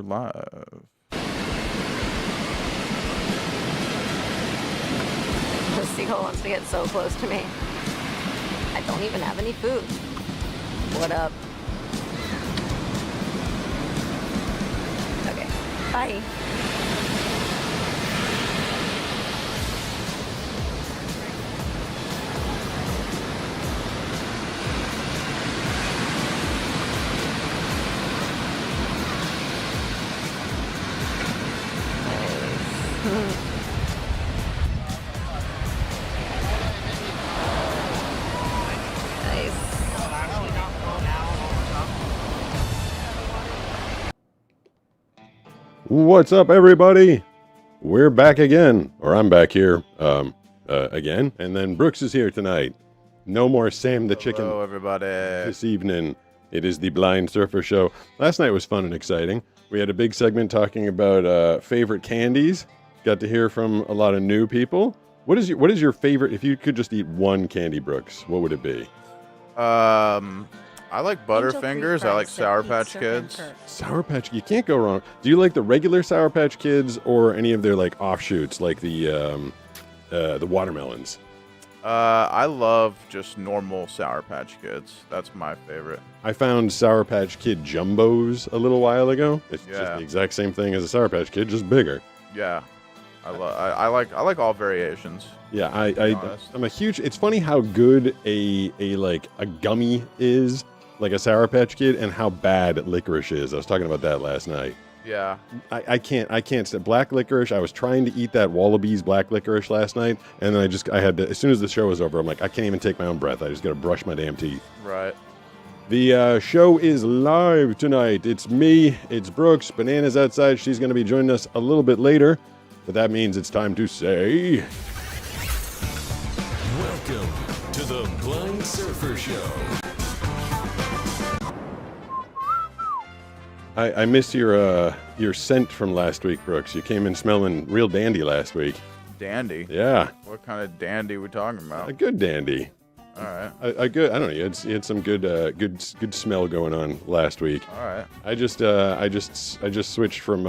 live. The seagull wants to get so close to me. I don't even have any food. What up? Okay, bye. What's up, everybody? We're back again, or I'm back here again, and then Brooks is here tonight. No more Sam the Chicken. Hello, everybody. This evening, it is the Blind Surfer Show. Last night was fun and exciting. We had a big segment talking about favorite candies. Got to hear from a lot of new people. What is your favorite? If you could just eat one candy, Brooks, what would it be? I like Butterfingers. I like Sour Patch Kids. Sour Patch, you can't go wrong. Do you like the regular Sour Patch Kids or any of their like offshoots, like the watermelons? I love just normal Sour Patch Kids. That's my favorite. I found Sour Patch Kid Jumbos a little while ago. It's just the exact same thing as a Sour Patch Kid, just bigger. Yeah, I like all variations. Yeah, I'm a huge. It's funny how good a gummy is, like a Sour Patch Kid, and how bad licorice is. I was talking about that last night. Yeah. I can't say black licorice. I was trying to eat that Wallabies black licorice last night, and then I had to, as soon as the show was over, I'm like, I can't even take my own breath. I just got to brush my damn teeth. Right. The show is live tonight. It's me, it's Brooks. Banana's outside. She's going to be joining us a little bit later, but that means it's time to say... Welcome to the Blind Surfer Show. I miss your scent from last week, Brooks. You came in smelling real dandy last week. Dandy? Yeah. What kind of dandy we talking about? A good dandy. All right. I don't know. You had some good smell going on last week. All right. I just switched from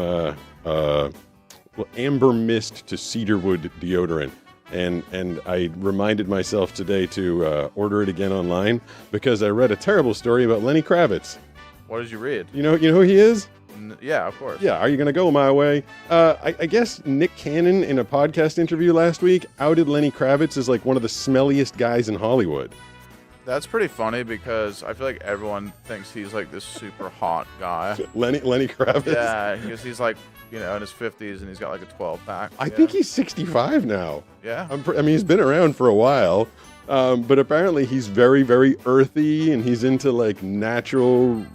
amber mist to cedarwood deodorant. And I reminded myself today to order it again online because I read a terrible story about Lenny Kravitz. What did you read? You know who he is? Yeah, of course. Yeah, are you going to go my way? I guess Nick Cannon in a podcast interview last week outed Lenny Kravitz as like one of the smelliest guys in Hollywood. That's pretty funny because I feel like everyone thinks he's like this super hot guy. Lenny Kravitz? Yeah, because he's like, in his 50s and he's got like a 12-pack. I think he's 65 now. Yeah. I mean, he's been around for a while, but apparently he's very, very earthy and he's into like natural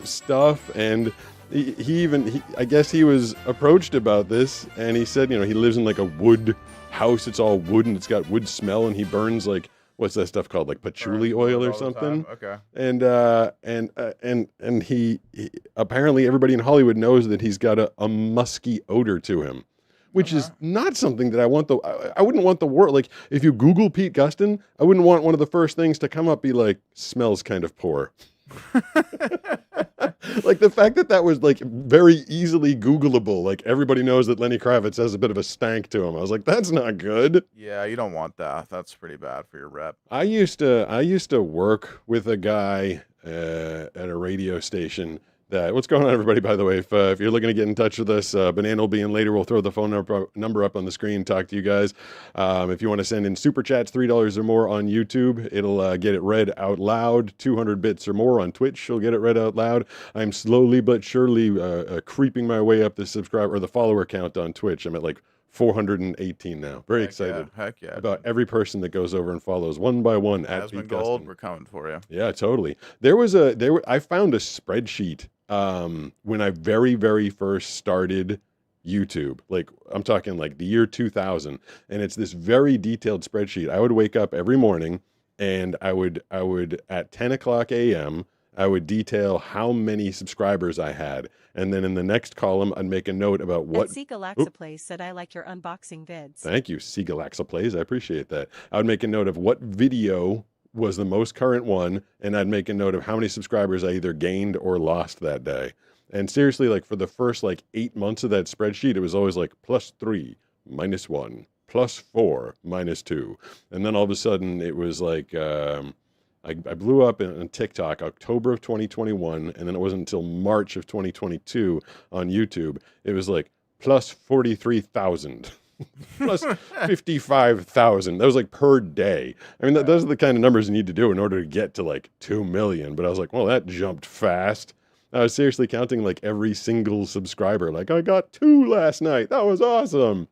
stuff. And I guess he was approached about this and he said, he lives in like a wood house. It's all wood and it's got wood smell and he burns like, what's that stuff called? Like patchouli oil or something. Okay. And he apparently everybody in Hollywood knows that he's got a musky odor to him, which is not something that I wouldn't want the world. Like if you Google Pete Gustin, I wouldn't want one of the first things to come up be like, smells kind of poor. Like the fact that was like very easily Googleable. Like everybody knows that Lenny Kravitz has a bit of a stank to him. I was like, that's not good. Yeah, you don't want that. That's pretty bad for your rep. I used to work with a guy at a radio station. What's going on, everybody, by the way? If you're looking to get in touch with us, Banana will be in later. We'll throw the phone number up on the screen, talk to you guys. If you want to send in super chats, $3 or more on YouTube, it'll get it read out loud. 200 bits or more on Twitch, you'll get it read out loud. I'm slowly but surely creeping my way up the subscriber or the follower count on Twitch. I'm at like 418 now. Very excited. Heck yeah. About every person that goes over and follows one by one at Aspen Pete Gold, Gustin. we're coming for you. Yeah, totally. I found a spreadsheet when I very, very first started YouTube. Like I'm talking like the year 2000, and it's this very detailed spreadsheet. I would wake up every morning and I would at 10 o'clock a.m. I would detail how many subscribers I had. And then in the next column, I'd make a note about what... Galaxa Plays said, I liked your unboxing vids. Thank you, Galaxa Plays. I appreciate that. I would make a note of what video was the most current one, and I'd make a note of how many subscribers I either gained or lost that day. And seriously, like for the first like 8 months of that spreadsheet, it was always like +3, -1, +4, -2. And then all of a sudden it was like, I blew up on TikTok October of 2021, and then it wasn't until March of 2022 on YouTube. It was like +43,000. +55,000. That was like per day. I mean, those are the kind of numbers you need to do in order to get to like 2 million. But I was like, well, that jumped fast. I was seriously counting like every single subscriber. Like, I got 2 last night. That was awesome.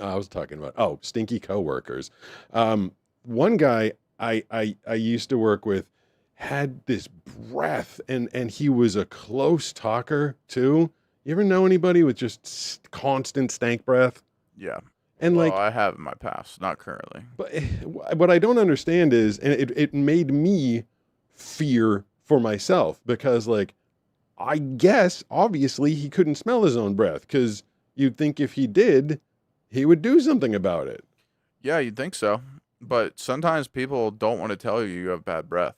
I was talking about, stinky coworkers. One guy I used to work with had this breath, and he was a close talker too. You ever know anybody with just constant stank breath? Yeah. And Well, like, I have in my past, not currently. but what I don't understand is, and it made me fear for myself, because like, I guess obviously he couldn't smell his own breath, because you'd think if he did, he would do something about it. Yeah, you'd think so. But sometimes people don't want to tell you you have bad breath.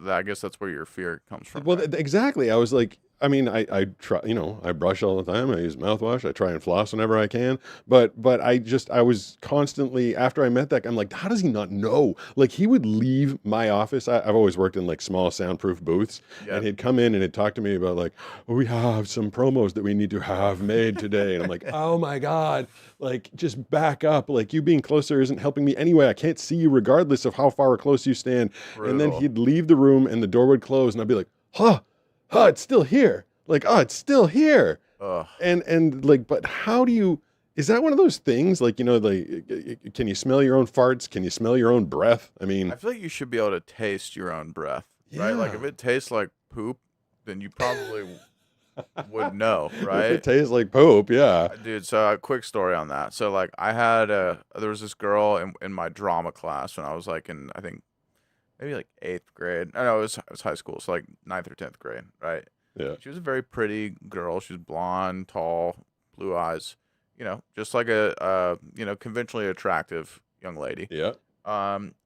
I guess that's where your fear comes from. Well, right? exactly. I was like, I mean, I try, I brush all the time. I use mouthwash. I try and floss whenever I can. But I was constantly, after I met that guy, I'm like, how does he not know? Like, he would leave my office. I've always worked in like small soundproof booths, Yeah. and he'd come in and he'd talk to me about like, we have some promos that we need to have made today. And I'm like, oh my God, like, just back up. Like, you being closer isn't helping me anyway. I can't see you regardless of how far close you stand. And then Brutal. he'd leave the room and the door would close, and I'd be like, it's still here. Like, it's still here. Ugh. And like, but how do you, is that one of those things? Like, like, can you smell your own farts? Can you smell your own breath? I mean, I feel like you should be able to taste your own breath, right? Like, if Yeah. it tastes like poop, then you probably would know, if right? it tastes like poop, yeah. Dude, so a quick story on that. So, like, I had there was this girl in my drama class when I was like in, I think, maybe like 8th grade. I know it was high school, so like 9th or 10th grade, right? Yeah. She was a very pretty girl. She was blonde, tall, blue eyes, just like a conventionally attractive young lady. Yeah.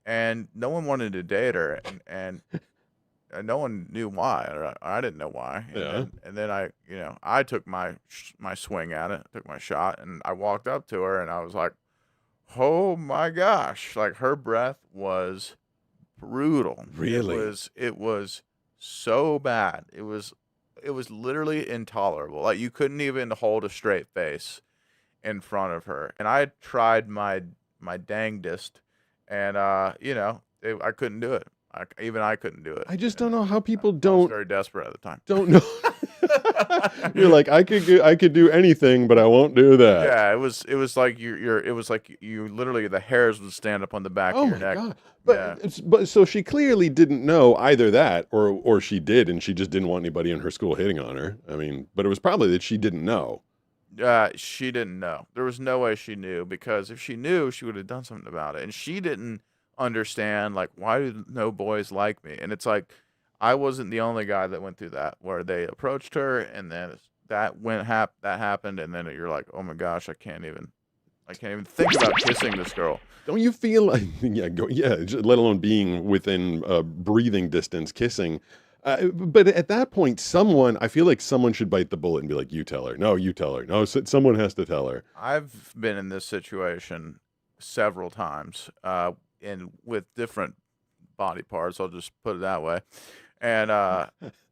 And no one wanted to date her, and no one knew why, or I didn't know why. And then I took my swing at it, took my shot, and I walked up to her, and I was like, oh my gosh, like, her breath was brutal. Really? It was so bad. It was literally intolerable. Like, you couldn't even hold a straight face in front of her. And I tried my dangdest, and I couldn't do it. I couldn't do it. I just don't know how people I was don't very desperate at the time. know. You're like, I could do anything, but I won't do that. Yeah, it was like it was like you literally, the hairs would stand up on the back Oh of your my neck. God. But Yeah. but so she clearly didn't know either that, or she did, and she just didn't want anybody in her school hitting on her. I mean, but it was probably that she didn't know. She didn't know. There was no way she knew, because if she knew, she would have done something about it. And she didn't understand, like, why do no boys like me? And it's like, I wasn't the only guy that went through that, where they approached her, and then that happened, and then you're like, oh my gosh, I can't even think about kissing this girl. Don't you feel like, let alone being within breathing distance, kissing. But at that point, I feel like someone should bite the bullet and be like, you tell her. No, you tell her. No, someone has to tell her. I've been in this situation several times, and with different body parts. I'll just put it that way. And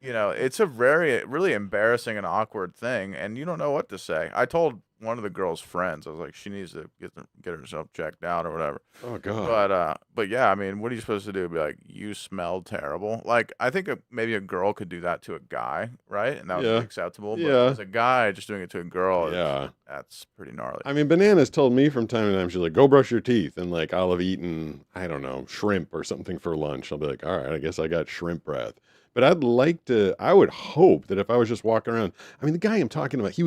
it's a really embarrassing and awkward thing, and you don't know what to say. I told one of the girl's friends, I was like, she needs to get herself checked out or whatever. Oh God. But yeah, I mean, what are you supposed to do? Be like, you smell terrible? Like, I think maybe a girl could do that to a guy, right? And that would Yeah. be acceptable. But Yeah. as a guy just doing it to a girl, Yeah. that's pretty gnarly. I mean, Bananas told me from time to time, she's like, go brush your teeth. And like, I'll have eaten, I don't know, shrimp or something for lunch. I'll be like, all right, I guess I got shrimp breath. But I would hope that if I was just walking around, I mean, the guy I'm talking about,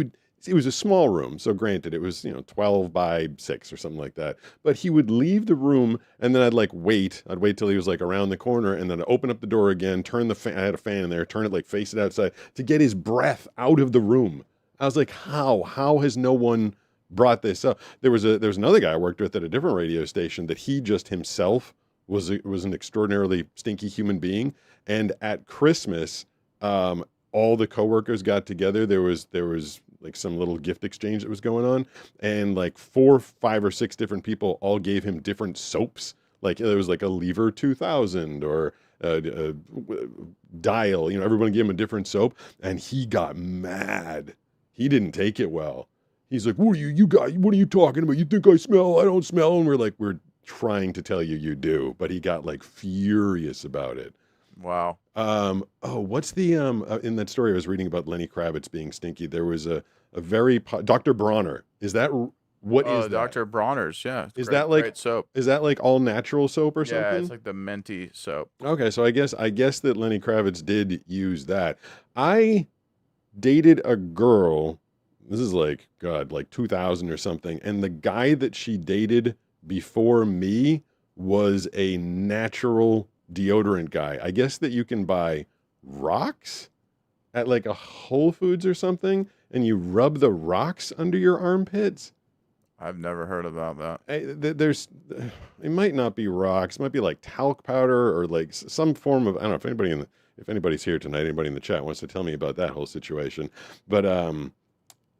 it was a small room. So granted, it was, 12 by 6 or something like that. But he would leave the room, and then I'd wait till he was like around the corner, and then I'd open up the door again, turn the fan, I had a fan in there, turn it, like face it outside to get his breath out of the room. I was like, how has no one brought this up? There was another guy I worked with at a different radio station that he just himself was an extraordinarily stinky human being. And at Christmas, all the coworkers got together. There was like some little gift exchange that was going on, and like 4, 5, or 6 different people all gave him different soaps. Like there was like a Lever 2000 or a Dial. You know, everyone gave him a different soap, and he got mad. He didn't take it well. He's like, "What are you got? What are you talking about? You think I smell? I don't smell." And we're like, "We're trying to tell you you do," but he got like furious about it. Wow. What's the in that story I was reading about Lenny Kravitz being stinky? There was a very Dr. Bronner. Is that what is that? Dr. Bronner's, yeah. Is that like great soap? Is that like all natural soap or something? Yeah, it's like the minty soap. Okay, so I guess that Lenny Kravitz did use that. I dated a girl. This is like God, like 2000 or something, and the guy that she dated before me was a natural deodorant guy. I guess that you can buy rocks at like a Whole Foods or something, and you rub the rocks under your armpits. I've never heard about that. It might not be rocks. It might be like talc powder or like some form of, I don't know if anybody's here tonight, anybody in the chat wants to tell me about that whole situation. But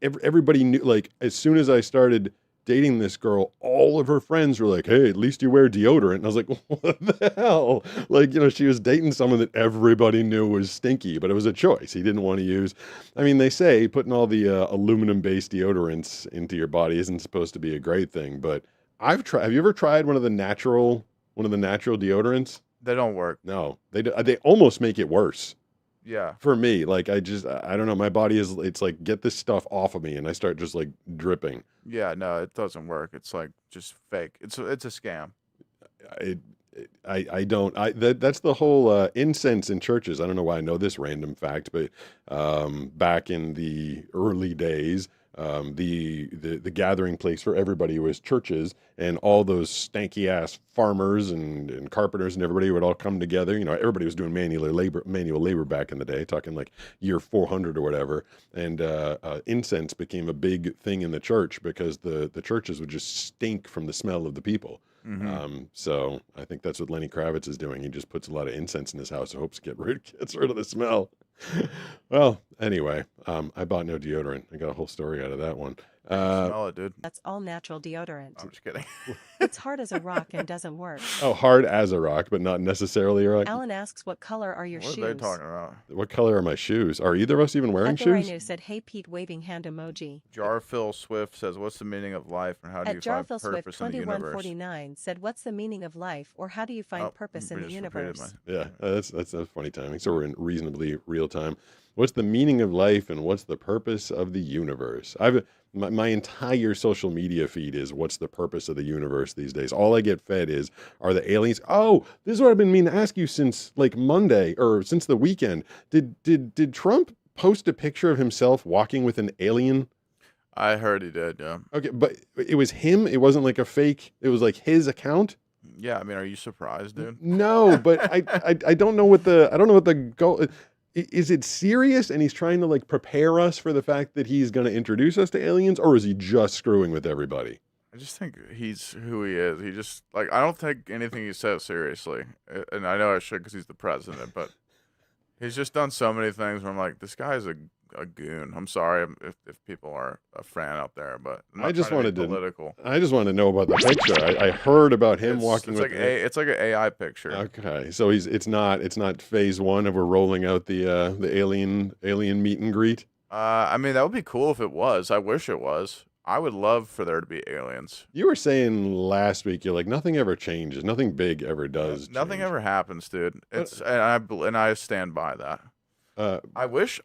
everybody knew, like, as soon as I started dating this girl, all of her friends were like, "Hey, at least you wear deodorant." And I was like, "What the hell?" Like, you know, she was dating someone that everybody knew was stinky, but it was a choice. He didn't want to use. I mean, they say putting all the aluminum-based deodorants into your body isn't supposed to be a great thing, but I've tried. Have you ever tried one of the natural deodorants? They don't work. No, they almost make it worse. Yeah. For me, like I don't know, my body it's like, get this stuff off of me, and I start just like dripping. Yeah, no, it doesn't work. It's like just fake. It's a scam. That's the whole incense in churches. I don't know why I know this random fact, but back in the early days, the gathering place for everybody was churches, and all those stanky ass farmers and carpenters and everybody would all come together. You know, everybody was doing manual labor back in the day, talking like year 400 or whatever. And incense became a big thing in the church because the churches would just stink from the smell of the people. Mm-hmm. So I think that's what Lenny Kravitz is doing. He just puts a lot of incense in his house and hopes gets rid of the smell. Well, anyway, I bought no deodorant. I got a whole story out of that one. Smell it, dude. That's all natural deodorant. I'm just kidding. It's hard as a rock and doesn't work. Oh, hard as a rock, but not necessarily a rock. Alan asks, what color are your What shoes? are they talking about? What color are my shoes? Are either of us even wearing Edgar I shoes? knew said, "Hey Pete," waving hand emoji. Jarphil Swift says, "What's the meaning of life, and how do you find Jarphil Swift purpose in the universe?" 2149 said, "What's the meaning of life, or how do you find purpose in the just repeated universe?" Yeah, that's a funny timing. So we're in reasonably real time. What's the meaning of life and what's the purpose of the universe? My entire social media feed is what's the purpose of the universe these days. All I get fed are the aliens. Oh, this is what I've been meaning to ask you since like Monday or since the weekend. Did Trump post a picture of himself walking with an alien? I heard he did. Yeah. Okay, but it was him. It wasn't like a fake. It was like his account. Yeah. I mean, are you surprised, dude? No, but I don't know what the goal. Is it serious and he's trying to like prepare us for the fact that he's going to introduce us to aliens, or is he just screwing with everybody? I just think he's who he is. He just like, I don't take anything he says seriously, and I know I should because he's the president, but he's just done so many things where I'm like, this guy's a goon. I'm sorry if people are a fan out there, but I'm not I just trying to wanted be political. I just wanted to know about the picture. I heard about him walking It's with like it's like an AI picture. Okay, so it's not phase one of we're rolling out the alien meet and greet. I mean, that would be cool if it was. I wish it was. I would love for there to be aliens. You were saying last week, you're like, nothing ever changes. Nothing big ever does. Nothing change. ever happens, dude. And I stand by that. I wish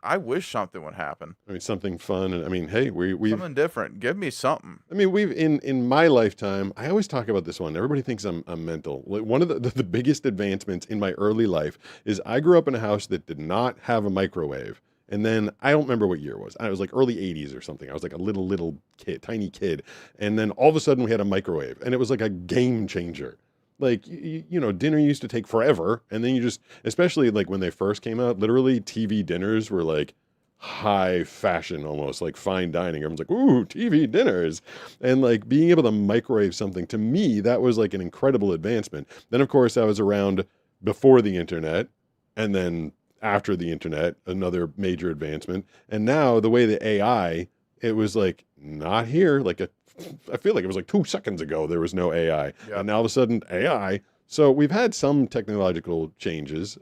something would happen. I mean, something fun. And I mean, hey, we something different. Give me something. I mean, we've in my lifetime. I always talk about this one. Everybody thinks I'm mental. Like, one of the biggest advancements in my early life is I grew up in a house that did not have a microwave. And then I don't remember what year it was. I was like early 80s or something. I was like a little kid, tiny kid. And then all of a sudden we had a microwave, and it was like a game changer. Like, you know, dinner used to take forever. And then you just, especially like when they first came out, literally TV dinners were like high fashion, almost like fine dining. Everyone's like, ooh, TV dinners. And like being able to microwave something, to me, that was like an incredible advancement. Then, of course, I was around before the internet. And then after the internet, another major advancement. And now the way the AI, it was like not here. I feel like it was like 2 seconds ago there was no AI, Yeah. and now all of a sudden AI. So we've had some technological changes.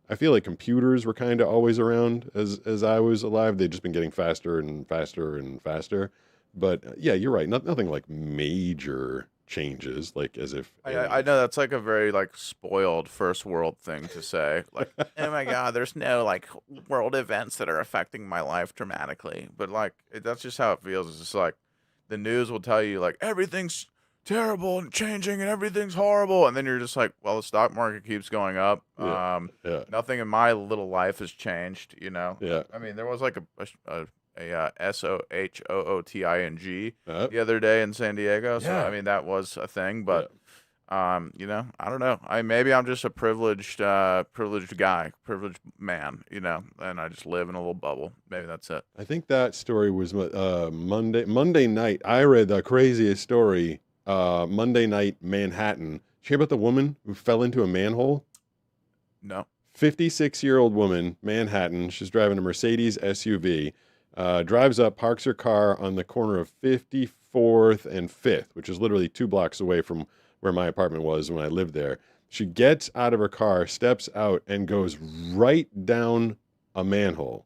I feel like computers were kind of always around as I was alive. They've just been getting faster and faster and faster. But yeah, you're right. Nothing like major changes, like as if I know that's like a very like spoiled first world thing to say. Like, oh my God, there's no like world events that are affecting my life dramatically. But like, that's just how it feels. It's just like the news will tell you like everything's terrible and changing and everything's horrible, and then you're just like, well, the stock market keeps going up. Yeah, yeah, Nothing in my little life has changed. You know. yeah. I mean, there was like a SOHOOTING Uh, the other day in San Diego. So Yeah. I mean that was a thing, but you know, I don't know. Maybe I'm just a privileged guy, privileged man, you know, and I just live in a little bubble. Maybe that's it. I think that story was Monday night. I read the craziest story. Monday night, Manhattan. Did you hear about the woman who fell into a manhole? No. 56-year-old woman, Manhattan. She's driving a Mercedes SUV. Drives up, parks her car on the corner of 54th and 5th, which is literally 2 blocks away from where my apartment was when I lived there. She gets out of her car, steps out, and goes right down a manhole.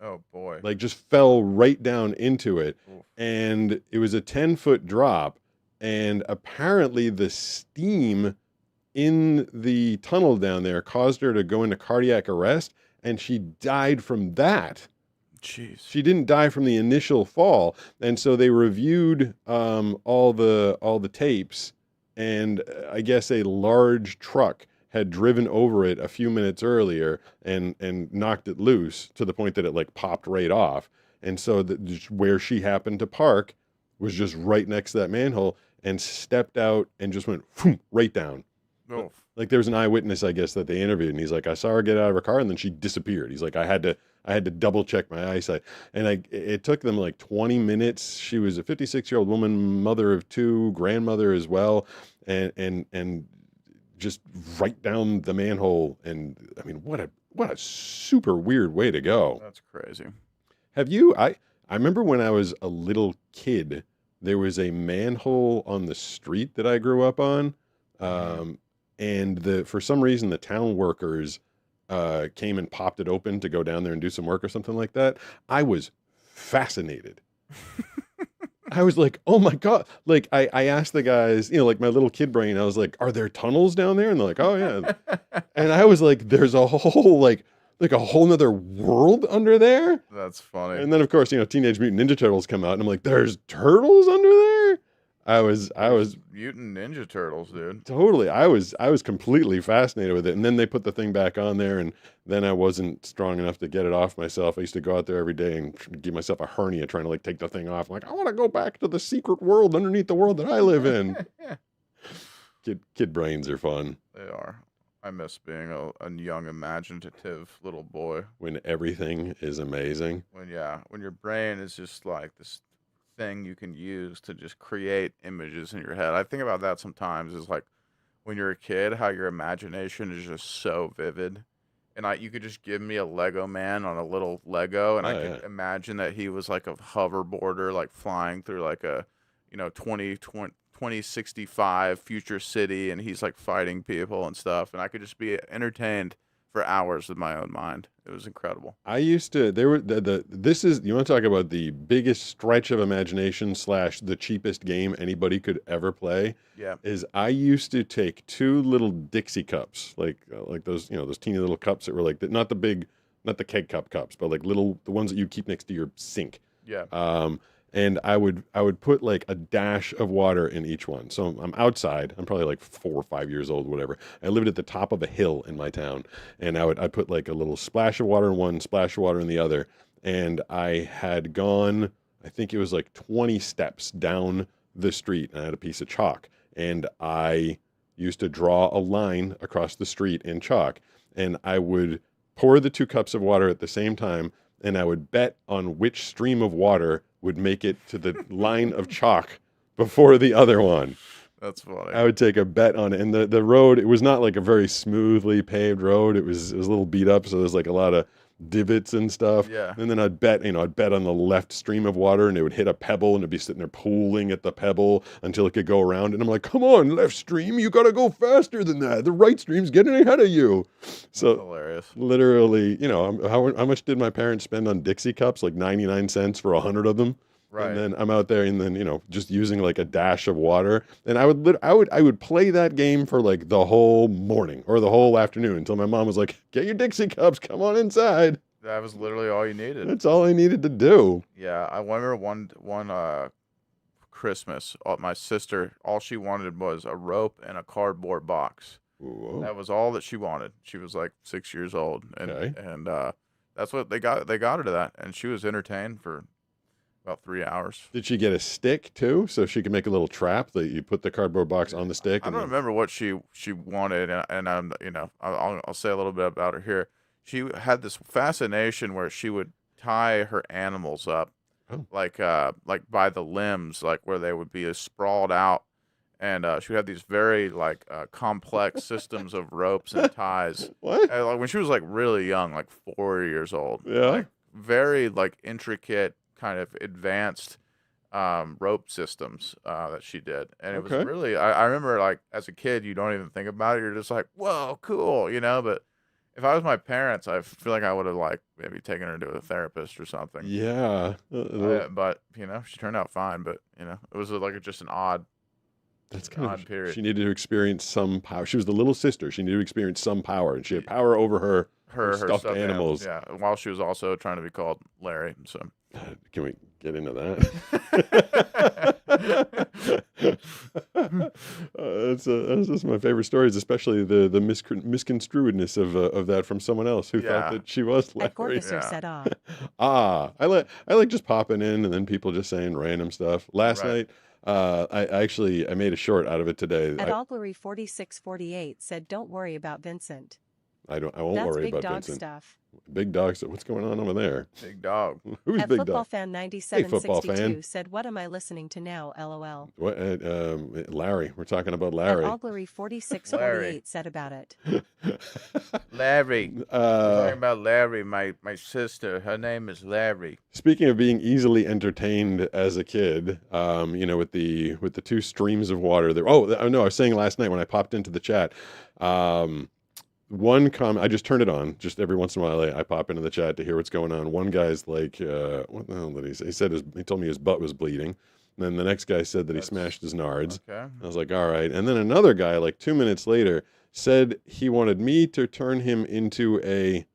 Oh boy. Like just fell right down into it. Oof. And it was a 10-foot drop. And apparently the steam in the tunnel down there caused her to go into cardiac arrest, and she died from that. Jeez. She didn't die from the initial fall, and so they reviewed all the tapes, and I guess a large truck had driven over it a few minutes earlier and knocked it loose to the point that it like popped right off, and so where she happened to park was just right next to that manhole, and stepped out and just went right down. Oof. Like there was an eyewitness, I guess, that they interviewed, and he's like, I saw her get out of her car, and then she disappeared. He's like, I had to double check my eyesight, and it took them like 20 minutes. She was a 56-year-old woman, mother of 2, grandmother as well, and just right down the manhole. And I mean, what a super weird way to go. That's crazy. Have you? I remember when I was a little kid, there was a manhole on the street that I grew up on. And for some reason, the town workers came and popped it open to go down there and do some work or something like that. I was fascinated. I was like, oh my God. Like I asked the guys, you know, like my little kid brain, I was like, are there tunnels down there? And they're like, oh yeah. And I was like, there's a whole like a whole nother world under there. That's funny. And then of course, you know, Teenage Mutant Ninja Turtles come out, and I'm like, there's turtles under there? I was Mutant Ninja Turtles, dude. totally. I was completely fascinated with it. And then they put the thing back on there, and then I wasn't strong enough to get it off myself. I used to go out there every day and give myself a hernia trying to like take the thing off. I'm like, I want to go back to the secret world underneath the world that I live in. Kid brains are fun They are. I miss being a young, imaginative little boy. when everything is amazing. When your brain is just like this thing you can use to just create images in your head. I think about that sometimes, is like when you're a kid, how your imagination is just so vivid. And you could just give me a Lego man on a little Lego, and I Oh, could yeah. imagine that he was like a hoverboarder, like flying through like a, 2065 future city, and he's like fighting people and stuff. And I could just be entertained for hours with my own mind. It was incredible. I used to, there were this is, you want to talk about the biggest stretch of imagination / the cheapest game anybody could ever play, Yeah. is I used to take 2 little Dixie cups, like those, you know, those teeny little cups that were like, not the big, not the keg cups, but like the ones that you keep next to your sink. Yeah. And I would put like a dash of water in each one. So I'm outside. I'm probably like 4 or 5 years old, whatever. I lived at the top of a hill in my town, and I'd put like a little splash of water in one, splash of water in the other. And I had gone, I think it was like 20 steps down the street, and I had a piece of chalk, and I used to draw a line across the street in chalk, and I would pour the 2 cups of water at the same time, and I would bet on which stream of water would make it to the line of chalk before the other one. That's funny. I would take a bet on it. And the road, it was not like a very smoothly paved road. It was a little beat up, so there's like a lot of divots and stuff. Yeah. And then I'd bet on the left stream of water, and it would hit a pebble, and it'd be sitting there pooling at the pebble until it could go around. And I'm like, come on, left stream, you gotta go faster than that. The right stream's getting ahead of you. So That's hilarious. literally, how much did my parents spend on Dixie cups? Like 99 cents for 100 of them. Right. And then I'm out there, and then just using like a dash of water, and I would play that game for like the whole morning or the whole afternoon until my mom was like, "Get your Dixie cups, come on inside." That was literally all you needed. That's all I needed to do. Yeah, I remember one Christmas, my sister, all she wanted was a rope and a cardboard box. Whoa. That was all that she wanted. She was like 6 years old, and Okay. and that's what they got. They got her to that, and she was entertained for about 3 hours. Did she get a stick too, so she could make a little trap that you put the cardboard box on the stick? I don't remember what she wanted, and I'm I'll say a little bit about her here. She had this fascination where she would tie her animals up, Oh. like by the limbs, like where they would be sprawled out, and she would have these very complex systems of ropes and ties. What? And, like when she was like really young, like 4 years old, Yeah. like very like intricate, kind of advanced rope systems that she did, and it was Okay. really I remember like as a kid you don't even think about it, you're just like, whoa, cool, but if I was my parents, I feel like I would have like maybe taken her to a therapist or something. Yeah. But she turned out fine, but it was like just an odd That's kind odd of. period. She needed to experience some power. She was the little sister. She needed to experience some power, and she had power over her stuffed animals. Yeah, while she was also trying to be called Larry. So Can we get into that? That's just my favorite stories, especially the misconstruedness of that from someone else who thought that she was Larry. Corpusor Yeah. said off. I like just popping in and then people just saying random stuff. Last Right. night, I made a short out of it today. At Augury 4648 said, "Don't worry about Vincent. I won't That's worry big about dog Vincent. stuff." Big dog. So what's going on over there? big dog. Who's At big football dog? fan Hey, 9762 football fan. said, "What am I listening to now? LOL." What? Larry. We're talking about At Larry. Augury 4648 said about it. Larry. We're Uh, talking about Larry, my sister. Her name is Larry. Speaking of being easily entertained as a kid, with the two streams of water there. Oh no, I was saying last night when I popped into the chat, one comment, I just turned it on. Just every once in a while, I pop into the chat to hear what's going on. One guy's like, what the hell did he say? He said he told me his butt was bleeding. And then the next guy said that he smashed his nards. Okay. I was like, all right. And then another guy, like 2 minutes later, said he wanted me to turn him into a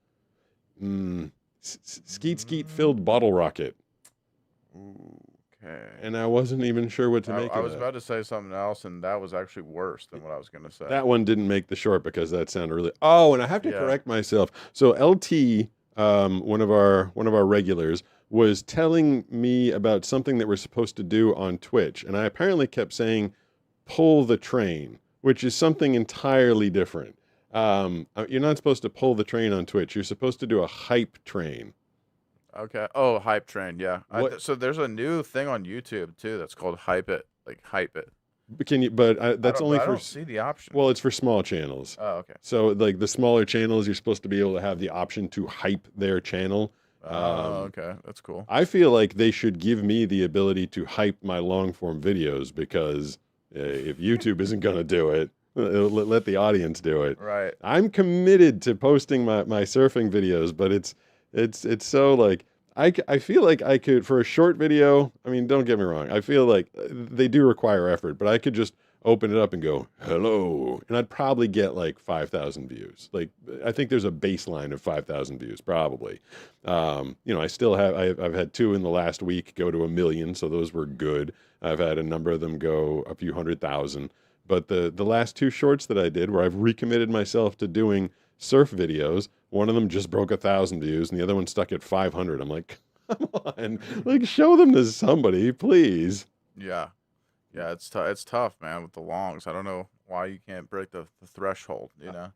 skeet filled bottle rocket. Okay. And I wasn't even sure what to make I of was that. about to say something else, and that was actually worse than what I was going to say. That one didn't make the short because that sounded really. Oh, and I have to Yeah. correct myself. So LT, one of our regulars, was telling me about something that we're supposed to do on Twitch, and I apparently kept saying, "Pull the train," which is something entirely different. You're not supposed to pull the train on Twitch. You're supposed to do a hype train. Okay. Oh, hype train. Yeah. What- So there's a new thing on YouTube too that's called Hype It. Like Hype It. But can you? But that's only I for. don't see the option. Well, it's for small channels. Oh, okay. So like the smaller channels, you're supposed to be able to have the option to hype their channel. Okay. That's cool. I feel like they should give me the ability to hype my long form videos because if YouTube isn't going to do it, let the audience do it. Right. I'm committed to posting my surfing videos, but it's so like I feel like I could for a short video. I mean, don't get me wrong. I feel like they do require effort, but I could just open it up and go hello, and I'd probably get like 5,000 views. Like I think there's a baseline of 5,000 views probably. I still have I've had 2 in the last week go to 1 million, so those were good. I've had a number of them go a few 100,000. But the last 2 shorts that I did where I've recommitted myself to doing surf videos, one of them just broke 1,000 views and the other one stuck at 500. I'm like, come on, like show them to somebody, please. Yeah. Yeah. It's tough, man, with the longs. I don't know why you can't break the threshold.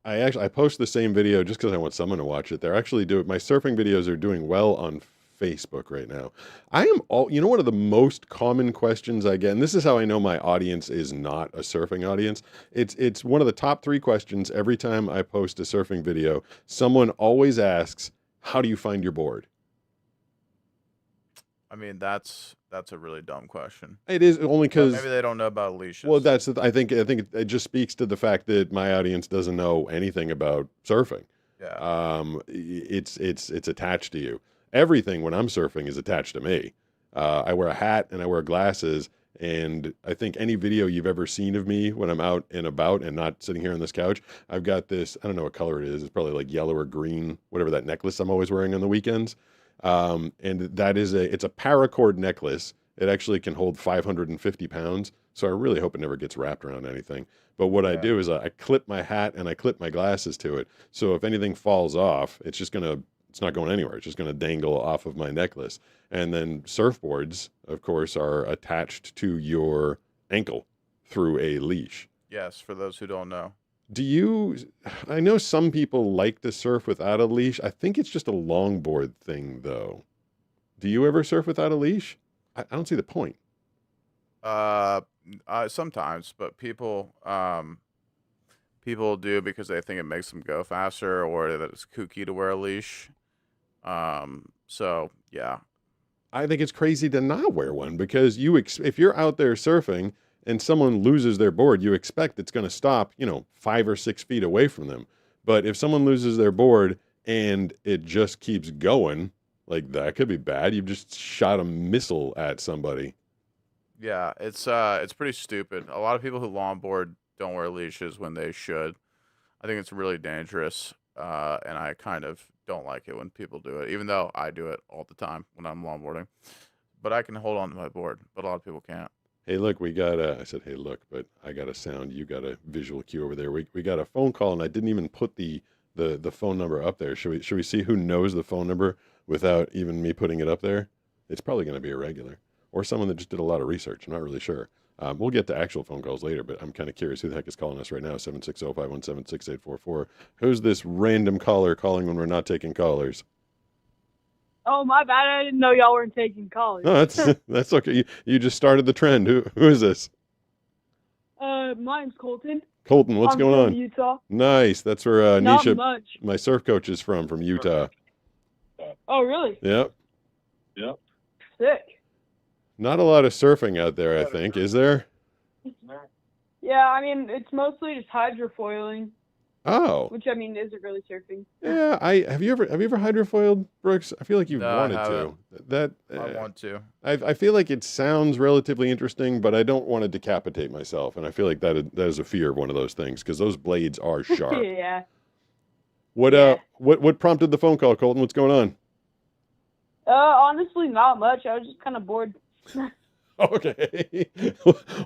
I I post the same video just because I want someone to watch it. They're actually doing my surfing videos are doing well on Facebook right now. One of the most common questions I get, and this is how I know my audience is not a surfing audience. It's one of the top 3 questions every time I post a surfing video. Someone always asks, how do you find your board? I mean, that's a really dumb question. It is only because maybe they don't know about leashes. well, I think it just speaks to the fact that my audience doesn't know anything about surfing. Yeah. It's attached to you. Everything when I'm surfing is attached to me. I wear a hat and I wear glasses, and I think any video you've ever seen of me when I'm out and about and not sitting here on this couch, I've got this, I don't know what color it is. It's probably like yellow or green, whatever that necklace I'm always wearing on the weekends. And it's a paracord necklace. It actually can hold 550 pounds. So I really hope it never gets wrapped around anything. But what I do is I clip my hat and I clip my glasses to it. So if anything falls off, it's not going anywhere. It's just going to dangle off of my necklace. And then surfboards, of course, are attached to your ankle through a leash. Yes, for those who don't know. I know some people like to surf without a leash. I think it's just a longboard thing, though. Do you ever surf without a leash? I don't see the point. Sometimes, but people do because they think it makes them go faster, or that it's kooky to wear a leash. So yeah, I think it's crazy to not wear one because if you're out there surfing and someone loses their board, you expect it's going to stop, 5 or 6 feet away from them. But if someone loses their board and it just keeps going, like that could be bad. You've just shot a missile at somebody. Yeah, it's pretty stupid. A lot of people who longboard don't wear leashes when they should. I think it's really dangerous, and I kind of don't like it when people do it, even though I do it all the time when I'm longboarding. But I can hold on to my board, but a lot of people can't. Hey, look, we got I said, hey, look, but I got a sound. You got a visual cue over there. We got a phone call, and I didn't even put the phone number up there. Should we see who knows the phone number without even me putting it up there? It's probably going to be a regular or someone that just did a lot of research. I'm not really sure. We'll get to actual phone calls later, but I'm kind of curious who the heck is calling us right now. 760-517-6844. Who's this random caller calling when we're not taking callers? Oh, my bad. I didn't know y'all weren't taking callers. No, that's okay. You just started the trend. Who is this? My name's Colton. Colton, what's going on? Utah. Nice. That's where Not Nisha, much. my surf coach, is from Utah. Oh, really? Yep. Sick. Not a lot of surfing out there, I think. Is there? Yeah, I mean, it's mostly just hydrofoiling, Oh. which, I mean, isn't really surfing. Yeah, have you ever hydrofoiled, Brooks? I feel like you've No, I wanted haven't. to. I want to. I feel like it sounds relatively interesting, but I don't want to decapitate myself, and I feel like that is a fear of one of those things because those blades are sharp. Yeah. What prompted the phone call, Colton? What's going on? Honestly, not much. I was just kind of bored. Okay.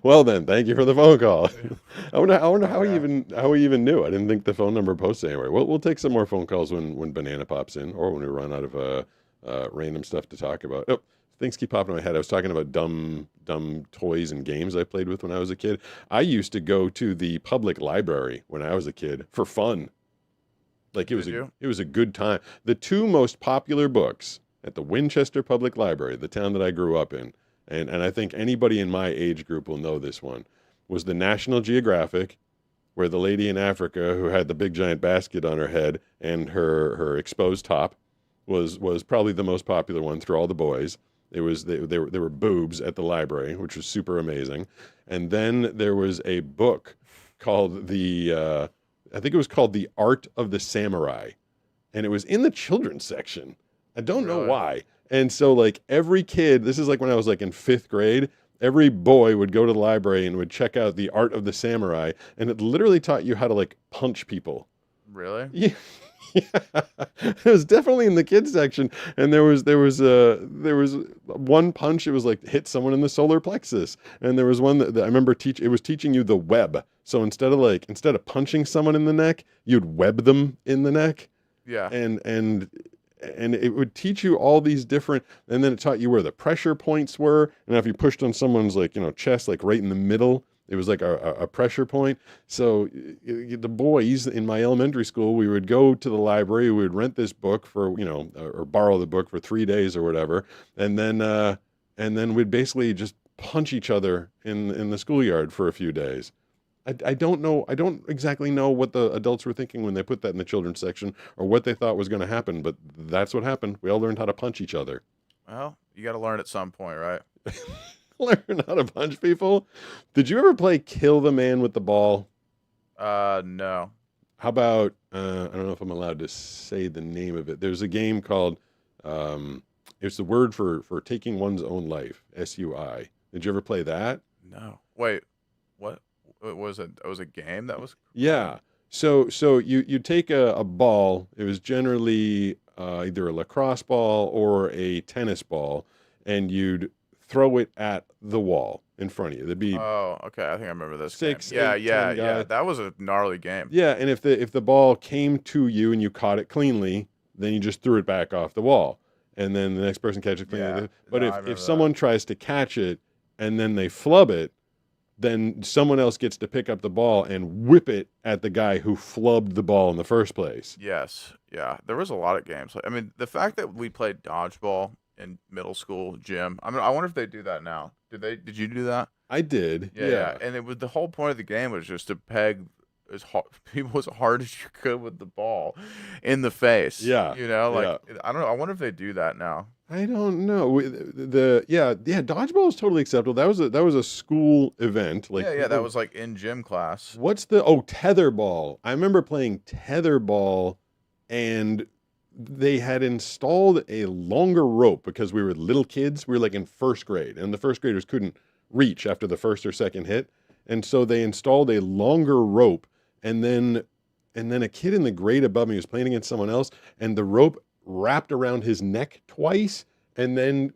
Well then, thank you for the phone call. I wonder how he even knew. I didn't think the phone number posted anywhere. We'll take some more phone calls when Banana pops in, or when we run out of random stuff to talk about. Oh, things keep popping in my head. I was talking about dumb toys and games I played with when I was a kid. I used to go to the public library when I was a kid for fun. Like it was a good time. The 2 most popular books at the Winchester Public Library, the town that I grew up in, and I think anybody in my age group will know this one, was the National Geographic, where the lady in Africa who had the big giant basket on her head and her exposed top was probably the most popular one through all the boys. There were boobs at the library, which was super amazing. And then there was a book called I think it was called The Art of the Samurai, and it was in the children's section. I don't know why. And so like every kid, this is like when I was like in 5th grade, every boy would go to the library and would check out The Art of the Samurai, and it literally taught you how to like punch people. Really? Yeah. It was definitely in the kids section, and there was one punch. It was like hit someone in the solar plexus, and there was one that I remember it was teaching you the web. So instead of punching someone in the neck, you'd web them in the neck. Yeah. And it would teach you all these different, and then it taught you where the pressure points were, and if you pushed on someone's chest, like right in the middle, It was like a pressure point. So the boys in my elementary school, we would go to the library, we would rent this book for, or borrow the book for 3 days or whatever. And then we'd basically just punch each other in the schoolyard for a few days. I don't know. I don't exactly know what the adults were thinking when they put that in the children's section or what they thought was going to happen, but that's what happened. We all learned how to punch each other. Well, you got to learn at some point, right? Learn how to punch people. Did you ever play Kill the Man with the Ball? No. How about, I don't know if I'm allowed to say the name of it. There's a game called, it's the word for taking one's own life, SUI. Did you ever play that? No. Wait, what? It was a game that was. Yeah. So you take a ball. It was generally either a lacrosse ball or a tennis ball, and you'd throw it at the wall in front of you. There'd be Oh, okay. I think I remember this. 6, Game. Yeah, 8, yeah, 10 yeah. guys. That was a gnarly game. Yeah, and if the ball came to you and you caught it cleanly, then you just threw it back off the wall, and then the next person catches it cleanly. Yeah. But No, I if remember someone tries to catch it and then they flub it, then someone else gets to pick up the ball and whip it at the guy who flubbed the ball in the first place. Yes. Yeah. There was a lot of games. I mean, the fact that we played dodgeball in middle school gym. I mean, I wonder if they do that now. Did you do that? I did. Yeah. And it was the whole point of the game was just to peg people as hard as you could with the ball in the face. Yeah. I don't know. I wonder if they do that now. I don't know. Dodgeball is totally acceptable. That was a school event. That was like in gym class. What's tetherball? I remember playing tetherball, and they had installed a longer rope because we were little kids. We were like in first grade, and the first graders couldn't reach after the first or second hit, and so they installed a longer rope, and then a kid in the grade above me was playing against someone else, and the rope wrapped around his neck twice, and then